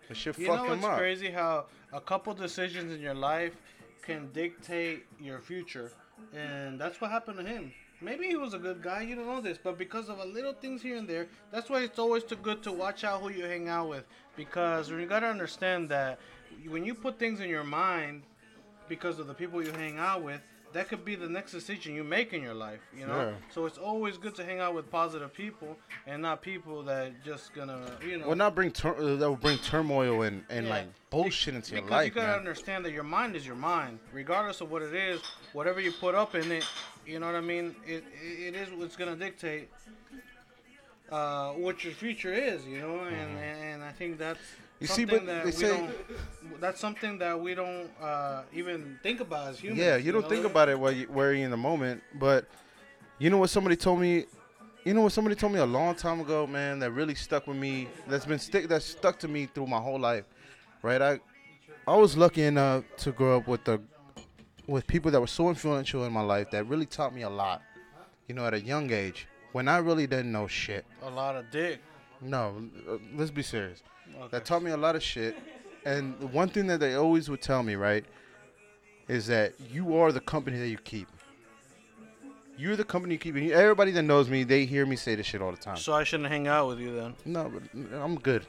That shit fucked him up. You know what's crazy? How a couple decisions in your life can dictate your future, and that's what happened to him. Maybe he was a good guy. You don't know this, but because of a little things here and there, that's why it's always too good to watch out who you hang out with. Because you gotta understand that when you put things in your mind because of the people you hang out with, that could be the next decision you make in your life, Yeah. So it's always good to hang out with positive people and not people that just gonna, Well, not bring that will bring turmoil and like bullshit into your life. Because you gotta understand that your mind is your mind, regardless of what it is. Whatever you put up in it, you know what I mean. It is what's gonna dictate what your future is, and I think that's. That's something that we don't even think about as humans. Yeah, you don't think about it while you're in the moment. But you know what somebody told me? You know what somebody told me a long time ago, man, that really stuck with me. That stuck to me through my whole life. Right? I was lucky enough to grow up with people that were so influential in my life that really taught me a lot. At a young age when I really didn't know shit. A lot of dick. No, let's be serious. Okay. That taught me a lot of shit. And the one thing that they always would tell me, right, is that you are the company that you keep. You're the company you keep. And everybody that knows me, they hear me say this shit all the time. So I shouldn't hang out with you then? No, but I'm good.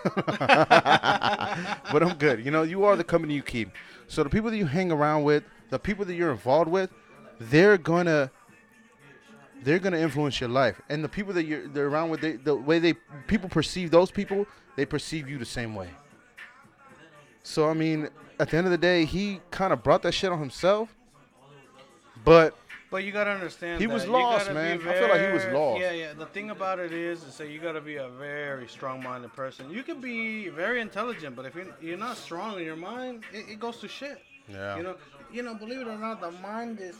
But I'm good. You are the company you keep. So the people that you hang around with, the people that you're involved with, they're gonna influence your life, and the people that they're around with, the way people perceive those people, they perceive you the same way. So I mean, at the end of the day, he kind of brought that shit on himself, but you gotta understand he was lost, man. I feel like he was lost. Yeah. The thing about it is that you gotta be a very strong-minded person. You can be very intelligent, but if you're not strong in your mind, it goes to shit. Yeah. Believe it or not, the mind is,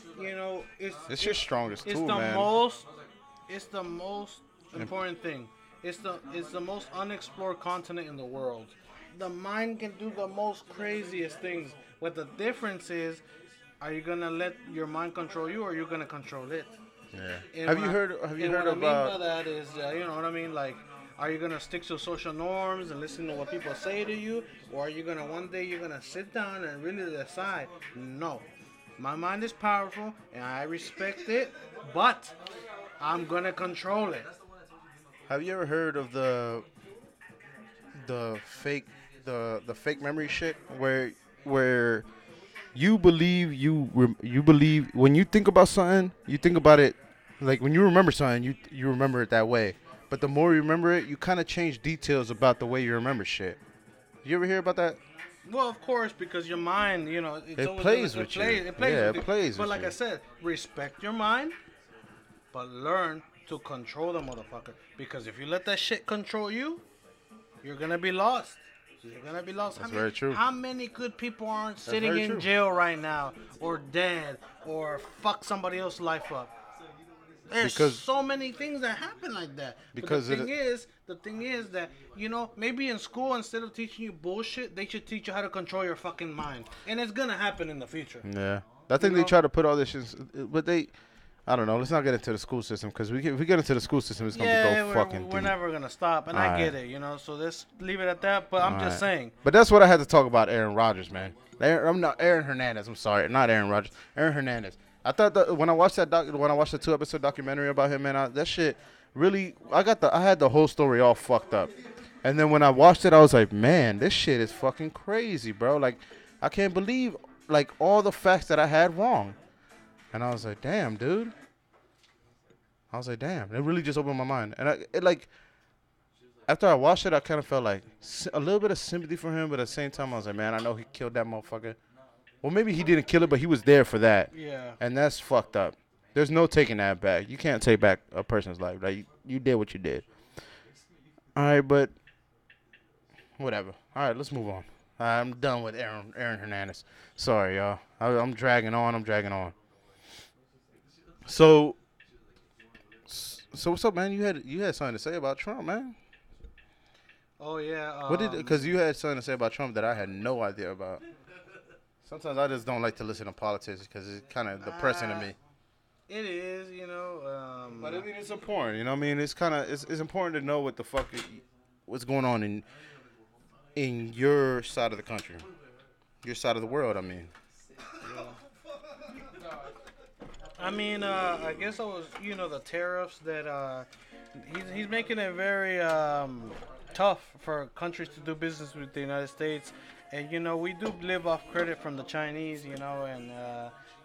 it's your strongest tool, man. It's the most important thing. It's the most unexplored continent in the world. The mind can do the most craziest things. What the difference is, are you gonna let your mind control you, or are you gonna control it? Yeah. And Have you heard what I mean by that is, you know what I mean? Like, Are you gonna stick to social norms and listen to what people say to you, or are you gonna one day you're gonna sit down and really decide? No, my mind is powerful and I respect it, but I'm gonna control it. Have you ever heard of the fake the fake memory shit where you believe you believe when you think about something, you think about it like when you remember something, you remember it that way. But the more you remember it, you kind of change details about the way you remember shit. You ever hear about that? Well, of course, because your mind, it's It always plays gonna, with you. It plays Yeah, with it you. plays But with like you. I said, respect your mind, but learn to control the motherfucker. Because if you let that shit control you, you're gonna be lost. You're gonna be lost. That's very true. How many good people aren't sitting very in true. jail right now, or dead, or fuck somebody else's life up? There's Because- so many things that happen like that. Because but the thing is that maybe in school instead of teaching you bullshit, they should teach you how to control your fucking mind, and it's gonna happen in the future. Yeah. I think You they know? try to put all this shit, but I don't know. Let's not get into the school system because if we get into the school system, it's gonna go fucking we're deep. never gonna stop, and I get Alright. it, So let's leave it at that. But I'm just Alright. saying. But that's what I had to talk about Aaron Rodgers, man. I'm not Aaron Hernandez. I'm sorry, not Aaron Rodgers. Aaron Hernandez. I thought that when I watched the 2-episode documentary about him, man, that shit really. I had the whole story all fucked up, and then when I watched it, I was like, man, this shit is fucking crazy, bro. Like, I can't believe like all the facts that I had wrong, and I was like, damn, dude. I was like, damn, it really just opened my mind, and after I watched it, I kind of felt like a little bit of sympathy for him, but at the same time, I was like, man, I know he killed that motherfucker. Well, maybe he didn't kill it, but he was there for that. Yeah. And that's fucked up. There's no taking that back. You can't take back a person's life. Like, you did what you did. All right, but whatever. All right, let's move on. I'm done with Aaron Hernandez. Sorry, y'all. I'm dragging on. So what's up, man? You had something to say about Trump, man. Oh yeah. Because you had something to say about Trump that I had no idea about. Sometimes I just don't like to listen to politics because it's kind of depressing to me. It is, But I mean, it's important. You know what I mean? It's kind of it's important to know what the fuck what's going on in your side of the country, your side of the world. I mean. I guess I was, the tariffs that he's making it very tough for countries to do business with the United States. And, we do live off credit from the Chinese, and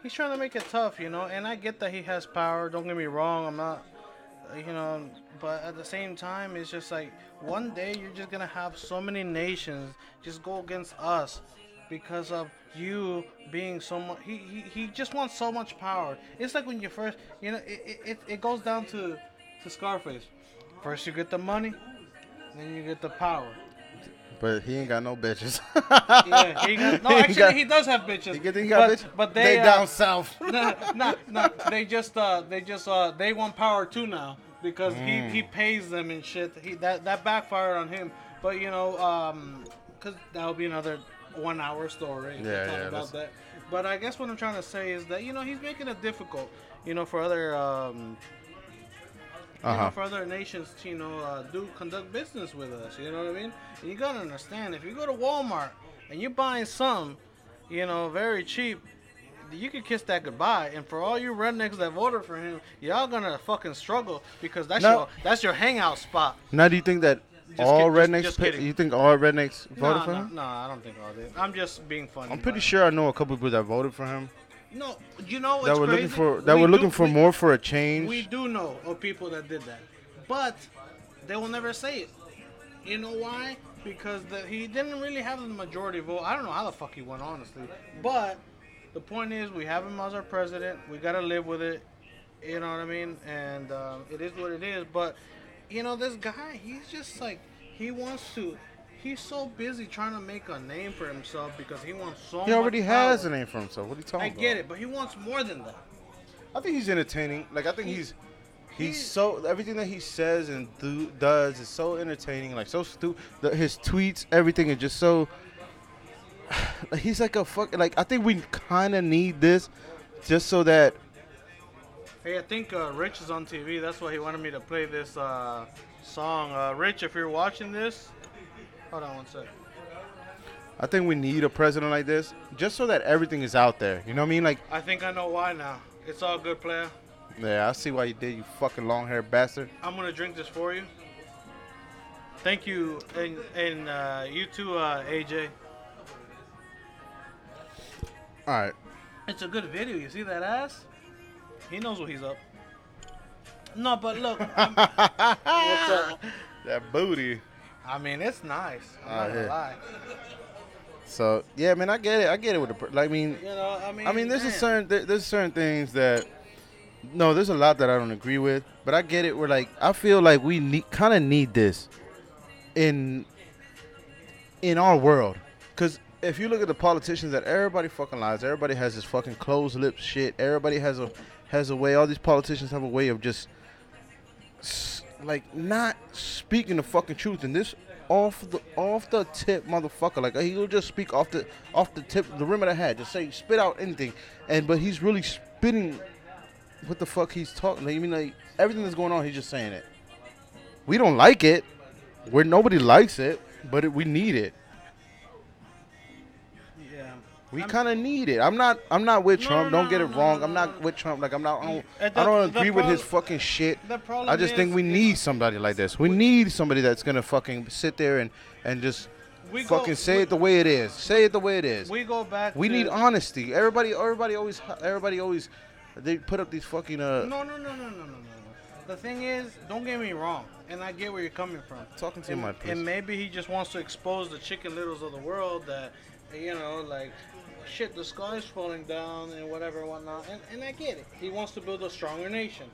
he's trying to make it tough, and I get that he has power. Don't get me wrong. I'm not, but at the same time, it's just like one day you're just going to have so many nations just go against us because of you being so much. He just wants so much power. It's like when you first, it goes down to Scarface. First you get the money, then you get the power. But he ain't got no bitches. Yeah, he does have bitches. He got bitches? But they down south. No, they they want power too now because he pays them and shit. That backfired on him. But because that'll be another 1 hour story. Yeah, about that. But I guess what I'm trying to say is that he's making it difficult, for other for other nations to do conduct business with us. You know what I mean? And you gotta understand, if you go to Walmart and you're buying some, very cheap, you could kiss that goodbye. And for all you rednecks that voted for him, y'all gonna fucking struggle because that's your hangout spot. Now, do you think that you think all rednecks voted for him? No, I don't think all did. I'm just being funny. I'm pretty sure I know a couple people that voted for him. No, what's that were crazy? looking for more for a change. We do know of people that did that, but they will never say it. You know why? Because he didn't really have the majority vote. I don't know how the fuck he won, honestly. But the point is, we have him as our president. We gotta live with it. You know what I mean? And it is what it is. But this guy, he's just like He's so busy trying to make a name for himself because he wants so much He already power. has a name for himself. What are you talking about? I get it, but he wants more than that. I think he's entertaining. Like, I think he's so, everything that he says and does is so entertaining. Like, so stupid. His tweets, everything is just so. Like, he's like a fuck. Like, I think we kind of need this, just so that Hey, I think Rich is on TV. That's why he wanted me to play this song. Rich, if you're watching this, hold on one sec. I think we need a president like this, just so that everything is out there. You know what I mean? Like, I think I know why now. It's all good, player. yeah, I see why you did, you fucking long-haired bastard. I'm gonna drink this for you. Thank you, and you too, AJ. All right. It's a good video. You see that ass? He knows what he's up. No, but look. What's up? That booty. I mean, it's nice. I'm not yeah. gonna lie. So yeah, man, I get it. I get it with the. Like, You know, I mean, there's man. there's certain things that. No, there's a lot that I don't agree with, but I get it. We're like, I feel like we kind of need this in our world, because if you look at the politicians, that everybody fucking lies. Everybody has this fucking closed lip shit. Everybody has a way. All these politicians have a way of just like not speaking the fucking truth. And this off the tip, motherfucker. Like, he'll just speak off the tip, the rim of the hat. Just say, spit out anything, but he's really spitting what the fuck he's talking. Like, I mean, like, everything that's going on, he's just saying it. We don't like it. Nobody likes it, but we need it. Yeah. We kind of need it. I'm not with Trump. Don't get it wrong. no, I'm not with Trump. Like, I The- don't the agree with his prob- fucking shit. The problem I just think is- we need somebody like this. We need somebody that's gonna fucking sit there and just We fucking say it the way it is. Say it the way it is. We go back. We to, need honesty. Everybody always they put up these fucking No. The thing is, don't get me wrong, and I get where you're coming from. Talking to you, my please. And maybe he just wants to expose the Chicken Littles of the world that, you know, like, shit, the sky's falling down and whatever and whatnot. And I get it. He wants to build a stronger nation.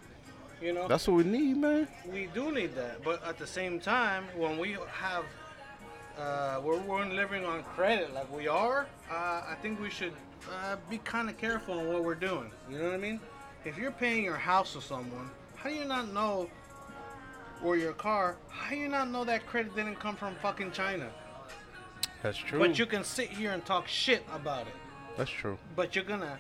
You know, That's what we need, man. we do need that. But at the same time, when we have, we're living on credit like we are, I think we should be kind of careful on what we're doing. You know what I mean? If you're paying your house to someone, how do you not know, or your car, how do you not know that credit didn't come from fucking China? That's true. But you can sit here and talk shit about it. That's true. But you're gonna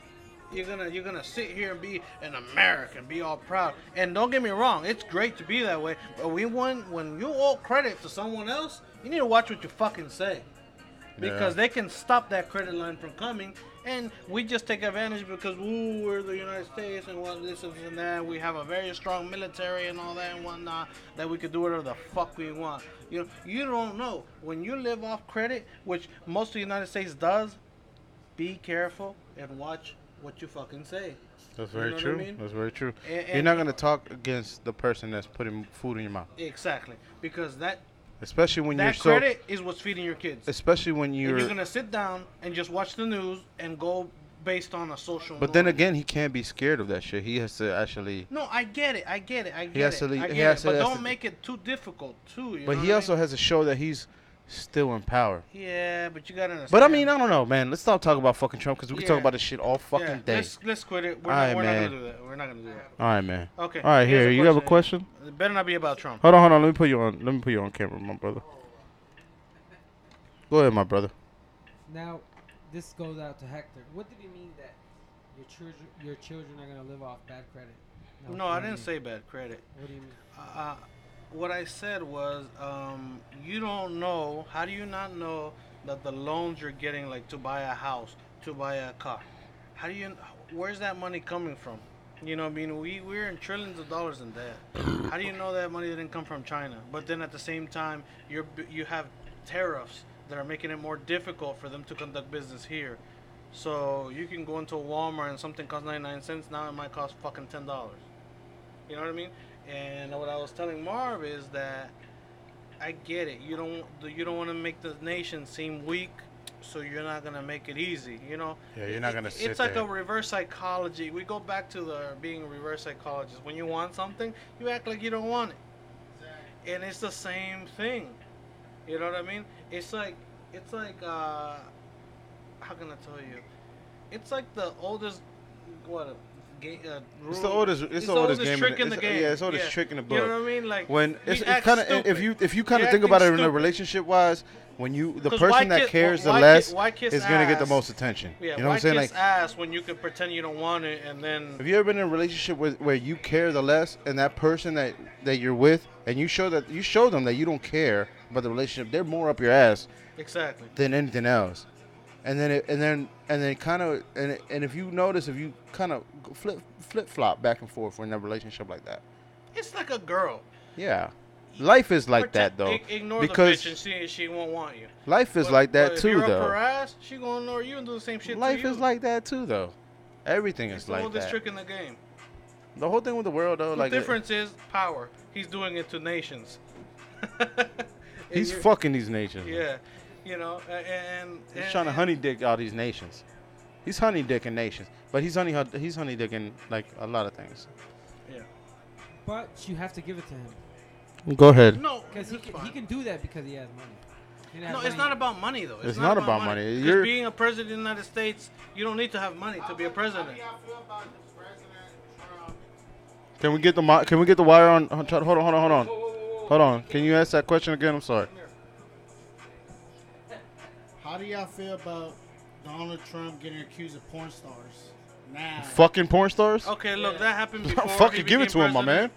sit here and be an American, be all proud. And don't get me wrong, it's great to be that way. But when you owe credit to someone else, you need to watch what you fucking say, because Yeah. they can stop that credit line from coming. And we just take advantage because we're the United States and what this and that. We have a very strong military and all that and whatnot, that we could do whatever the fuck we want. You know, you don't know when you live off credit, which most of the United States does. Be careful and watch what you fucking say. That's You very know what I true. mean? That's very true. And- You're not gonna talk against the person that's putting food in your mouth, Exactly, because especially when you're that so. credit is what's feeding your kids. Especially when And you're. you're gonna sit down and just watch the news and go based on a social. But then norm. again, he can't be scared of that shit. He has to actually. No, I get it. has to le- I he get has it. to- But he has don't to- make it too difficult, too. You But know he what I also mean? has to show that he's still in power. Yeah, but you gotta understand. But I mean, I don't know, man. Let's stop talking about fucking Trump, because we can talk Yeah. about this shit all fucking yeah, day. Let's quit it. We're, Alright, not, we're not man. gonna do that. We're not gonna do that. All right, man. Okay. All right, here's here. You have a question? It better not be about Trump. Hold on. Let me put you on camera, my brother. Go ahead, my brother. Now, this goes out to Hector. What did he mean that your children are gonna live off bad credit? No, I didn't say bad credit. What do you mean? What I said was, you don't know. How do you not know that the loans you're getting, like to buy a house, to buy a car, where's that money coming from? You know, I mean, we're in trillions of dollars in debt. How do you know that money didn't come from China? But then at the same time, you have tariffs that are making it more difficult for them to conduct business here. So you can go into a Walmart and something costs 99 cents. Now it might cost fucking $10. You know what I mean? And what I was telling Marv is that I get it. You don't want to make the nation seem weak, so you're not gonna make it easy. You know? Yeah, you're not gonna sit It's like there. a reverse psychology. We go back to the being a reverse psychologist. When you want something, you act like you don't want it, and it's the same thing. You know what I mean? It's like how can I tell you? It's like the oldest It's the oldest. It's the oldest game. trick in the game. Yeah, it's the oldest trick in the book. You know what I mean? Like when it's act kind of stupid. if you kind of You're think about it acting in a stupid. relationship wise, when the 'Cause person that cares the less is gonna get the ass? most attention. Yeah, you know what I'm saying? Kiss Like, ass when you could pretend you don't want it, and then have you ever been in a relationship where you care the less, and that person that you're with, and you show them that you don't care about the relationship, they're more up your ass exactly. than anything else. And then kind of and if you notice, if you kind of flip flop back and forth in a relationship like that, It's like a girl. yeah, life is like that though. Ignore because the bitch and she won't want you. life is But- like that but if too you're up though. her ass, she gonna ignore you and do the same shit Life to you. is like that too though. Everything It's is the like oldest that. trick in the game. The whole thing with the world though, The like difference is power. He's doing it to nations. he's And fucking these nations. Yeah, you know, and He's trying to honey dick all these nations. He's honey dicking nations, but he's honey dicking like a lot of things. Yeah. But you have to give it to him Go ahead. No, because he can do that because he has money. He has No, it's money. not about money though. It's not about money. You're- Because being a president of the United States, you don't need to have money to be a president. How do y'all feel about President Trump? Can we get the wire on? Hold on. Can you ask that question again? I'm sorry. How do y'all feel about Donald Trump getting accused of porn stars? Now. Fucking porn stars? Okay, look, that happened before. Fucking he give it to became him, my man. president.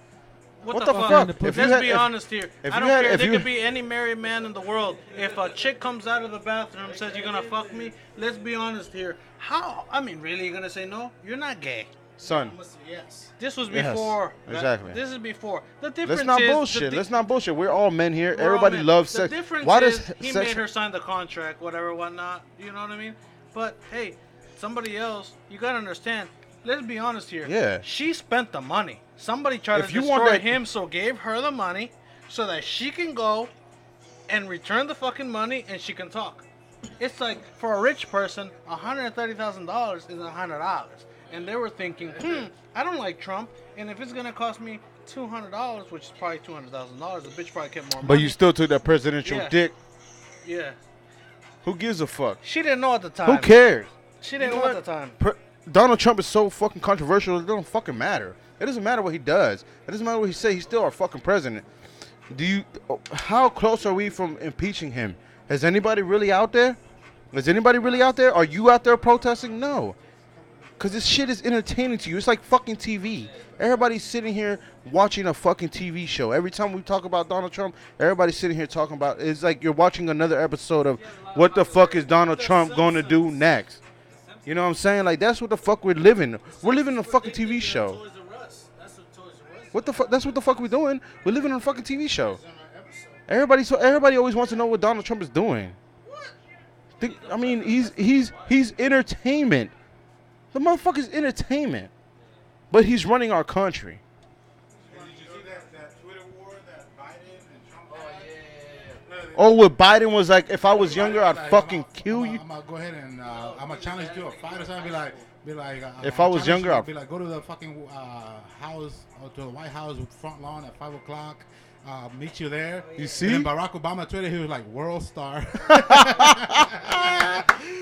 What What the the fuck? fuck? If you Let's had- be if- honest here. if I you don't had- care. if There you- could be any married man in the world. If a chick comes out of the bathroom and says you're gonna fuck me, let's be honest here. How? I mean, really, you're gonna say no? You're not gay. Son, I'm gonna say yes. This was Yes, before. exactly. This is before. The difference let's not is the bullshit. di- Let's not bullshit. We're all men here. we're all Everybody men. loves the sex. difference Why is does he sex? made her sign the contract, whatever, whatnot. You know what I mean? But hey, somebody else, you gotta understand. Let's be honest here. Yeah. She spent the money. Somebody tried If to you want destroy that- him, so gave her the money so that she can go and return the fucking money and she can talk. It's like for a rich person, $130,000 is $100, and they were thinking, I don't like Trump, and if it's gonna cost me $200, which is probably $200,000, the bitch probably kept more money. But you still took that presidential Yeah. dick. Yeah. Who gives a fuck? She didn't know at the time. Who cares? She didn't You know know at the time. Donald Trump is so fucking controversial. It don't fucking matter. It doesn't matter what he does. It doesn't matter what he says. He's still our fucking president. How close are we from impeaching him? Is anybody really out there? Is anybody really out there? Are you out there protesting? No. Because this shit is entertaining to you. It's like fucking TV. Everybody's sitting here watching a fucking TV show. Every time we talk about Donald Trump, everybody's sitting here talking about it's like you're watching another episode of what the fuck is Donald Trump going to do next? You know what I'm saying? Like, that's what the fuck we're living. We're living in a fucking TV show. Toys R Us. That's what Toys R Us What the fuck? That's what the fuck we're doing. We're living in a fucking TV show. is on our episode. Everybody always wants to know what Donald Trump is doing. I mean, he's entertainment. The motherfucker's entertainment, but he's running our country. Did you see that Twitter war that Biden and Trump had? Oh, what Biden was like, if I was younger, I'd fucking kill you. I'm gonna go ahead and I'm gonna challenge you to a fight or something. Be like. If I was challenge younger, you, I'd- be like, go to the fucking house or to the White House front lawn at 5:00. Meet you there. You see? And then Barack Obama tweeted he was like world star.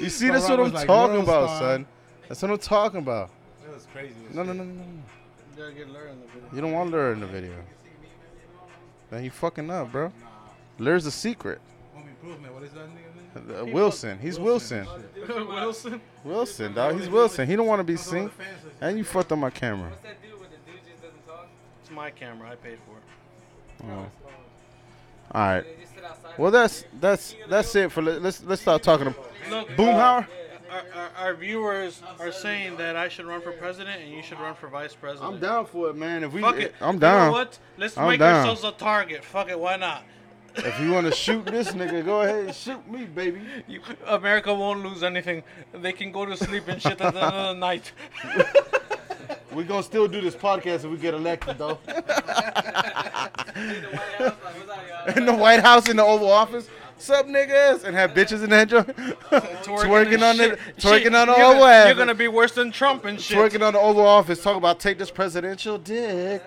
You see, that's Barack what I'm was like, talking world about, star. son. That's what I'm talking about. It was crazy. No. You gotta get Larry in the video. You don't want Lure in the video. Man, you fucking up, bro. Lure's a secret. Home improvement. What is that nigga name? Wilson. He's Wilson. Wilson. Wilson, dog. He's Wilson. He don't want to be seen. And you fucked up my camera. What's that dude with the dude just doesn't talk? It's my camera. I paid for it. Oh. All right. They just sit outside. Well, that's it for let's start talking. Look, Boomhauer. Our viewers are saying that I should run for president and you should run for vice president. I'm down for it, man. If we, Fuck it. I'm You down. know what? Let's I'm make down. ourselves a target. Fuck it. Why not? If you want to shoot this nigga, go ahead and shoot me, baby. America won't lose anything. They can go to sleep and shit at the end of the night. We gonna still do this podcast if we get elected, though. In the White House, in the Oval Office. Sup, niggas? And have bitches in that joint. Twerking on the Oval Office. You're gonna be worse than Trump and shit. Twerking on the Oval Office. Talk about take this presidential dick.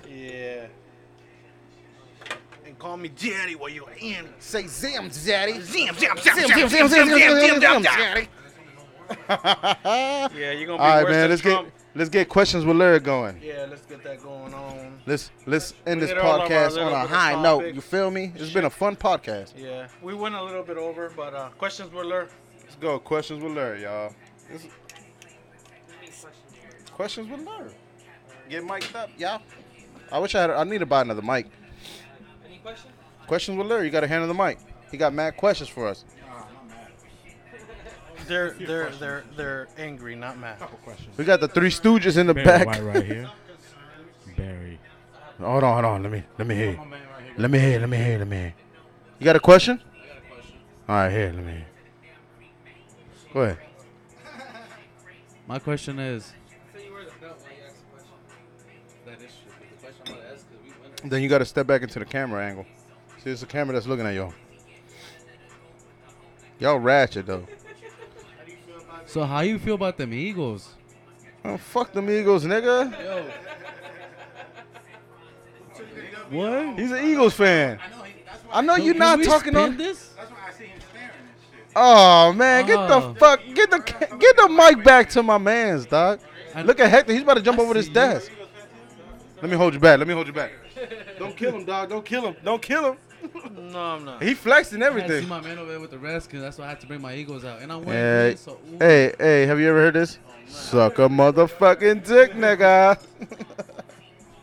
Yeah. And call me daddy while you're in. Say zam, daddy. Zam, zam, Zam, zam, zam, zam, zam, zam, zam, daddy. Yeah, you're gonna be All right, worse man. than Let's Trump. get questions with Larry going. Yeah, let's get that going on. Let's end this Get all of our podcast little on a bit of high note. topics. You feel me? It's been a fun podcast. Yeah, we went a little bit over, but questions were learned. Let's go. Questions with Larry, y'all. Questions with Larry. Get mic'd up, y'all. I need to buy another mic. Any questions? Questions with Larry. You got to handle the mic. He got mad questions for us. They're angry, not mad. Couple questions. We got the Three Stooges in the Barry back. White right here. Barry. Hold on. Let me hear. My man right here. Let me hear. You got a question? All right, here. Let me hear. Go ahead. My question is, Then you got to step back into the camera angle. See, it's the camera that's looking at y'all. Y'all ratchet, though. so how you feel about them Eagles? Oh, fuck them Eagles, nigga. What? He's an Eagles fan. I know you're Can not we talking spin on. this? That's why I see him staring and shit. Oh man, get Oh. the mic back to my man's dog. I- Look at Hector. He's about to jump I over this see you. desk. Let me hold you back. Don't kill him, dog. Don't kill him. No, I'm not. He flexing I had to see everything. my man over there with the Redskins. That's why I had to bring my Eagles out. And I'm Hey, wearing this, so ooh. hey, have you ever heard this? Suck a motherfucking dick, nigga.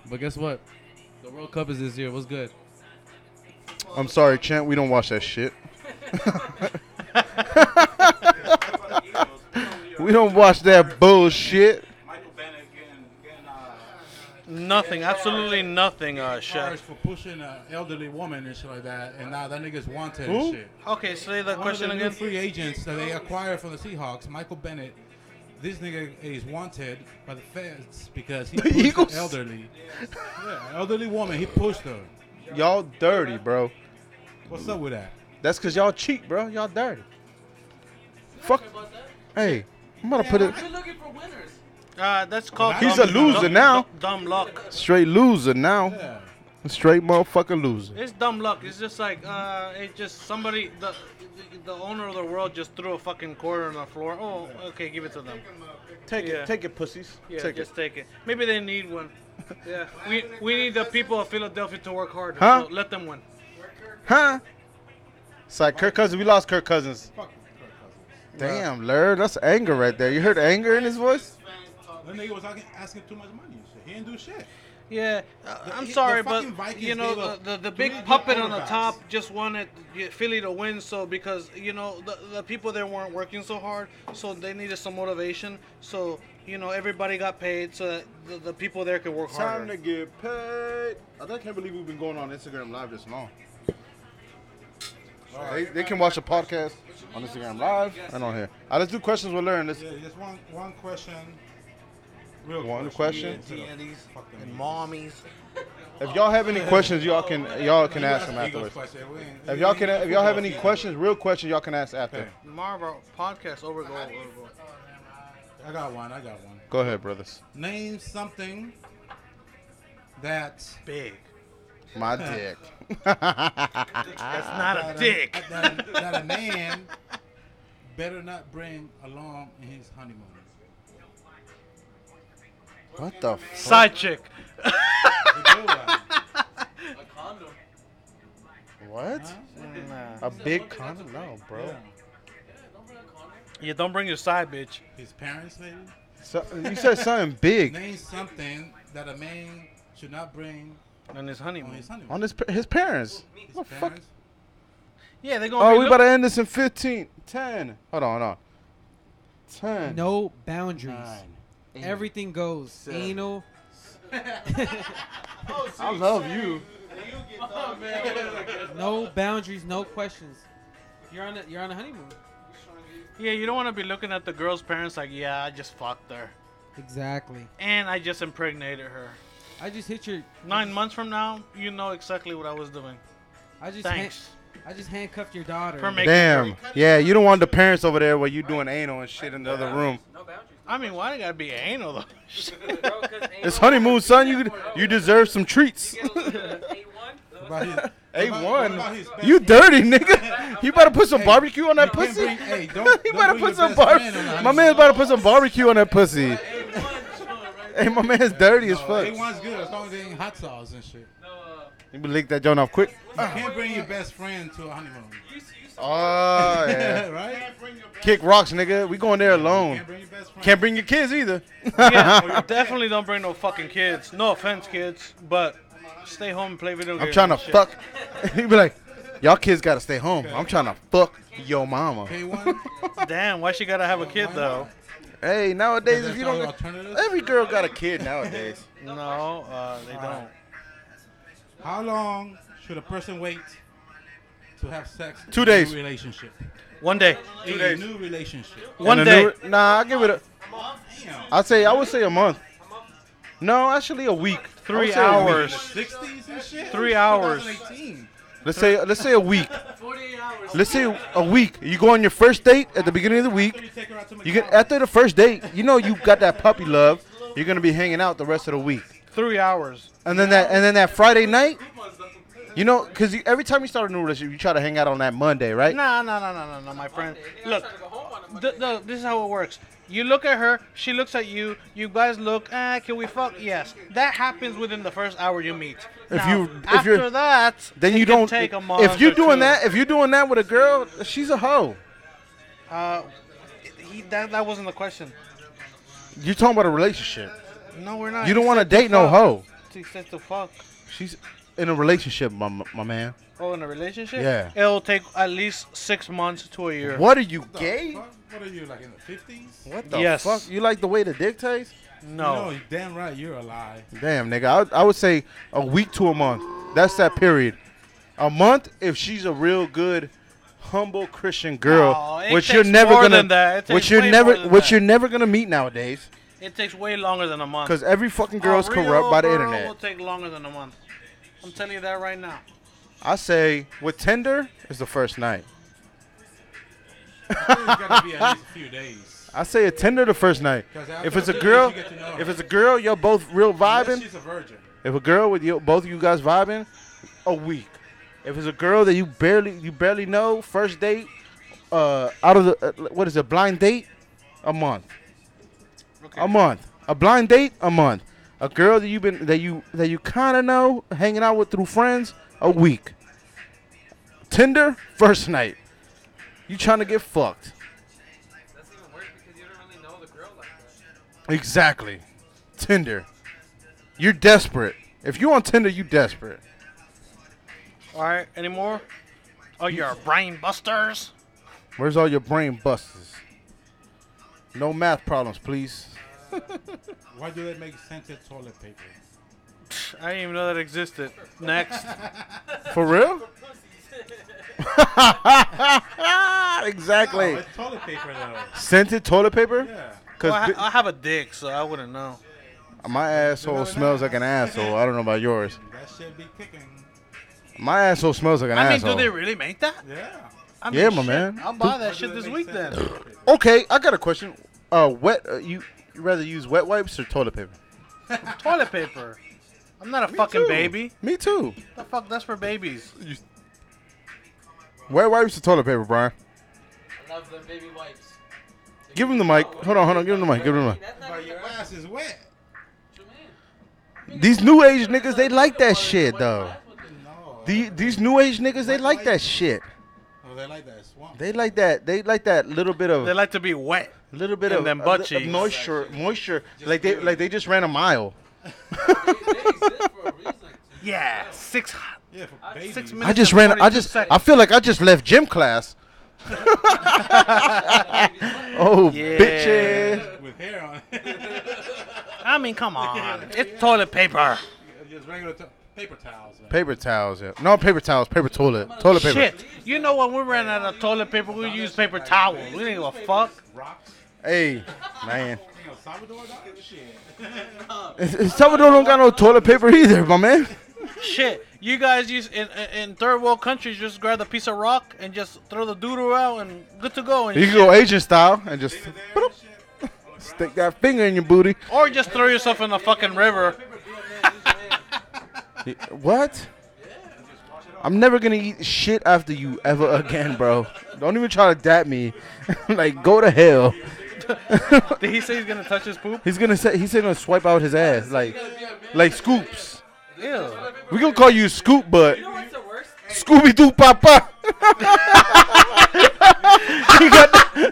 But guess what? The World Cup is this year. What's good? I'm sorry, Champ. We don't watch that shit. We don't watch that bullshit. Michael Bennett getting Nothing, absolutely nothing, charged chef. for pushing an elderly woman and shit like that, and now that nigga's wanted Who? and shit. Okay, say the One question of the new again. free agents that they acquired from the Seahawks, Michael Bennett. This nigga is wanted by the feds because he The pushed Eagles? an elderly. Yeah, elderly woman. He pushed her. Y'all dirty, bro. What's up with that? That's because y'all cheat, bro. Y'all dirty. Fuck. Hey, I'm about to put it. We're looking for winners. That's called. He's dumb- a loser dumb- now. Dumb luck. Straight loser now. Yeah. Straight motherfucker loser. It's dumb luck. It's just like it's just somebody the owner of the world just threw a fucking quarter on the floor. Oh, okay, give it to them. Take Yeah. Take it, pussies. Yeah, Take just it. take it. Maybe they need one. Yeah, we need the people of Philadelphia to work harder. Huh? So let them win. Huh? It's like Kirk Cousins. We lost Kirk Cousins. Fuck Kirk Cousins. Damn, Lur, that's anger right there. You heard anger in his voice? That nigga was asking too much money and shit. He didn't do shit. Yeah, I'm the sorry, but fucking Vikings you know gave up the three big good puppet on the quarterbacks. top just wanted Philly to win, so because you know the people there weren't working so hard, so they needed some motivation. So you know everybody got paid, so that the people there could work harder. get paid. I can't believe we've been going on Instagram Live this long. They can watch a podcast on Instagram Live and on here. Let's do questions with Larry. Let's Yeah, just one question. Real One question? Daddies Fuck them and Eagles. mommies. If y'all have any questions, y'all can ask them afterwards. If y'all have any questions, real questions, y'all can ask after. Okay. Marv, our podcast over. I got one. Go ahead, brothers. Name something that Big. My dick. That's not a dick. that a man better not bring along in his honeymoon. What the fuck? Side chick. The good one. A condom. What? Nah. A big condom? No, bro. Yeah. Yeah, don't bring your side bitch. His parents, maybe. So, you said something big Name something that a man should not bring On his on honeymoon. his honeymoon. on his parents. His What the fuck? parents. Yeah, they're gonna Oh, be we look- about to end this in 15. 10. Hold on. 10. No boundaries. 9. Everything goes. 7. Anal. I love you. No boundaries. No questions. You're on a honeymoon. Yeah, you don't want to be looking at the girl's parents like, yeah, I just fucked her. Exactly. And I just impregnated her. I just hit your. 9 months from now, you know exactly what I was doing. I just. Thanks. I just handcuffed your daughter. For making Damn. Yeah, you don't want the parents over there while you doing anal and shit in the other room. No boundaries. I mean, why they gotta be anal though? It's honeymoon, son. You deserve some treats. A1. You dirty nigga. You better put some barbecue on that pussy. You better put some barbecue. My man's about to put some barbecue on that pussy. Hey, my man's dirty as fuck. A1's good as long as they ain't hot sauce and shit. You can lick that joint off quick. You can't bring your best friend to a honeymoon. Oh, yeah. Right? Kick rocks, nigga. We going there alone. Can't bring your best friend. Can't bring your kids either. Yeah, definitely don't bring no fucking kids. No offense, kids, but stay home and play video games. I'm trying to and shit. fuck. He be like, y'all kids gotta stay home. I'm trying to fuck your mama. K1? Damn, why she gotta have a kid though? Hey, nowadays, There's if you no don't, alternatives? every girl got a kid nowadays. No, they don't. How long should a person wait to have sex 2 in a days. new relationship? 1 day. A new relationship. One And a day. Nah, I give it a. Damn. I would say a month. No, actually a week. I would 3 say a week. hours. 60s and shit? 3 hours. 2018. Let's say a week. 48 hours. Let's say a week. You go on your first date at the beginning of the week. You take her out to You get after the first date. You know you got that puppy love. You're gonna be hanging out the rest of the week. 3 hours. And then that Friday night. You know, because every time you start a new relationship, you try to hang out on that Monday, right? No, my friend. Look, this is how it works. You look at her, she looks at you. You guys look. Can we fuck? Yes. That happens within the first hour you meet. After that, then it you can don't. take a month. If you're or doing two. that, if you're doing that with a girl, she's a hoe. That wasn't the question. You're talking about a relationship. No, we're not. You don't He want to said date no fuck. hoe. He said to fuck. She's in a relationship, my man. Oh, in a relationship? Yeah. It'll take at least 6 months to a year. What are you, gay? What are you, like in the 50s? What the Yes. fuck? You like the way the dick tastes? No. You're damn right, you're a lie. Damn, nigga. I would say a week to a month. That's that period. A month if she's a real good, humble Christian girl, No, it which you're takes never more gonna, than that. It takes which you're way never, more than which that. you're never gonna meet nowadays. It takes way longer than a month. Because every fucking girl's A real corrupt by the girl internet. will take longer than a month. I'm telling you that right now. I say with Tinder is the first night. It's gotta be at least a few days. I say a Tinder the first night. 'Cause after If it's a the girl, days, you get to know her. if it's a girl, you're both real Unless vibing. she's a virgin. If a girl with you, both of you guys vibing, a week. If it's a girl that you barely know, first date, out of the what is it, blind date, a month. Okay. A month. A blind date, a month. A girl that you kind of know, hanging out with through friends, a week. Tinder, first night. You trying to get fucked. That's even worse because you don't really know the girl like that. Exactly. Tinder. You're desperate. If you on Tinder, you desperate. All right. Any more? Oh, you're brain busters. Where's all your brain busters? No math problems, please. Why do they make scented toilet paper? I didn't even know that existed. Next. For real? Exactly. Oh, it's toilet paper though. Scented toilet paper? Yeah. Cause Well, I have a dick, so I wouldn't know. my asshole smells like an asshole. I don't know about yours. That shit be kicking. My asshole smells like an I mean, asshole. do they really make that? Yeah. I mean, Yeah, my shit, man. I'll buy that Why shit do this they week make then. scented toilet paper? Okay, I got a question. You rather use wet wipes or toilet paper? Toilet paper. I'm not a fucking too. baby. Me too. The fuck? That's for babies. Wet wipes or toilet paper, Brian? I love the baby wipes. Give him the mic. Hold on. Give him the mic. Give him the mic. But your ass is wet. These new age niggas, they like that shit though. No. These new age niggas, they like that shit. Oh, they like that swamp. They like that. They like that little bit of They like to be wet. little bit and of, them of- butt of cheeks. moisture. Like they just ran a mile. They exist for a reason. Yeah, 6 Yeah, for babies. 6 I minutes. just and ran. 42 seconds. I feel like I just left gym class. Oh, Yeah. bitches. With hair on. I mean, come on. It's toilet paper. Just regular paper towels. Man. Paper towels. Yeah. No paper towels. Paper toilet. Toilet paper. Shit. You know when we ran out of toilet paper, we used paper towels. We didn't give a fuck. Rocks. Hey, man. You know, Salvador dog? Shit. Salvador don't got no toilet paper either, my man. Shit. You guys use in third world countries just grab a piece of rock and just throw the doodle out and good to go. And You can go Asian style and just stick that finger in your booty. or just throw yourself in the fucking river. What? I'm never gonna eat shit after you ever again, bro. Don't even try to dap me. Like, go to hell. Did he say he's gonna touch his poop? He's gonna swipe out his ass like Scoops. Ew. We gonna call you Scoop, but You know what's the worst? Scooby Doo Papa.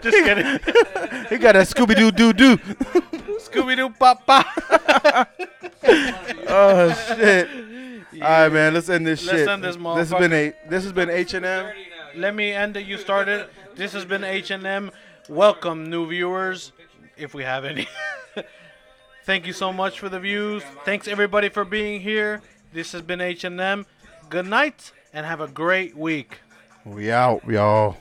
Just kidding. He got that Scooby Doo Doo Doo. Scooby Doo Papa. Oh shit! All right, man. Let's end this Let's shit. end this This has been HNM. Let me end it. You started. This has been HNM. Welcome, new viewers, if we have any. Thank you so much for the views. Thanks everybody for being here. This has been HNM. Good night and have a great week. We out, y'all.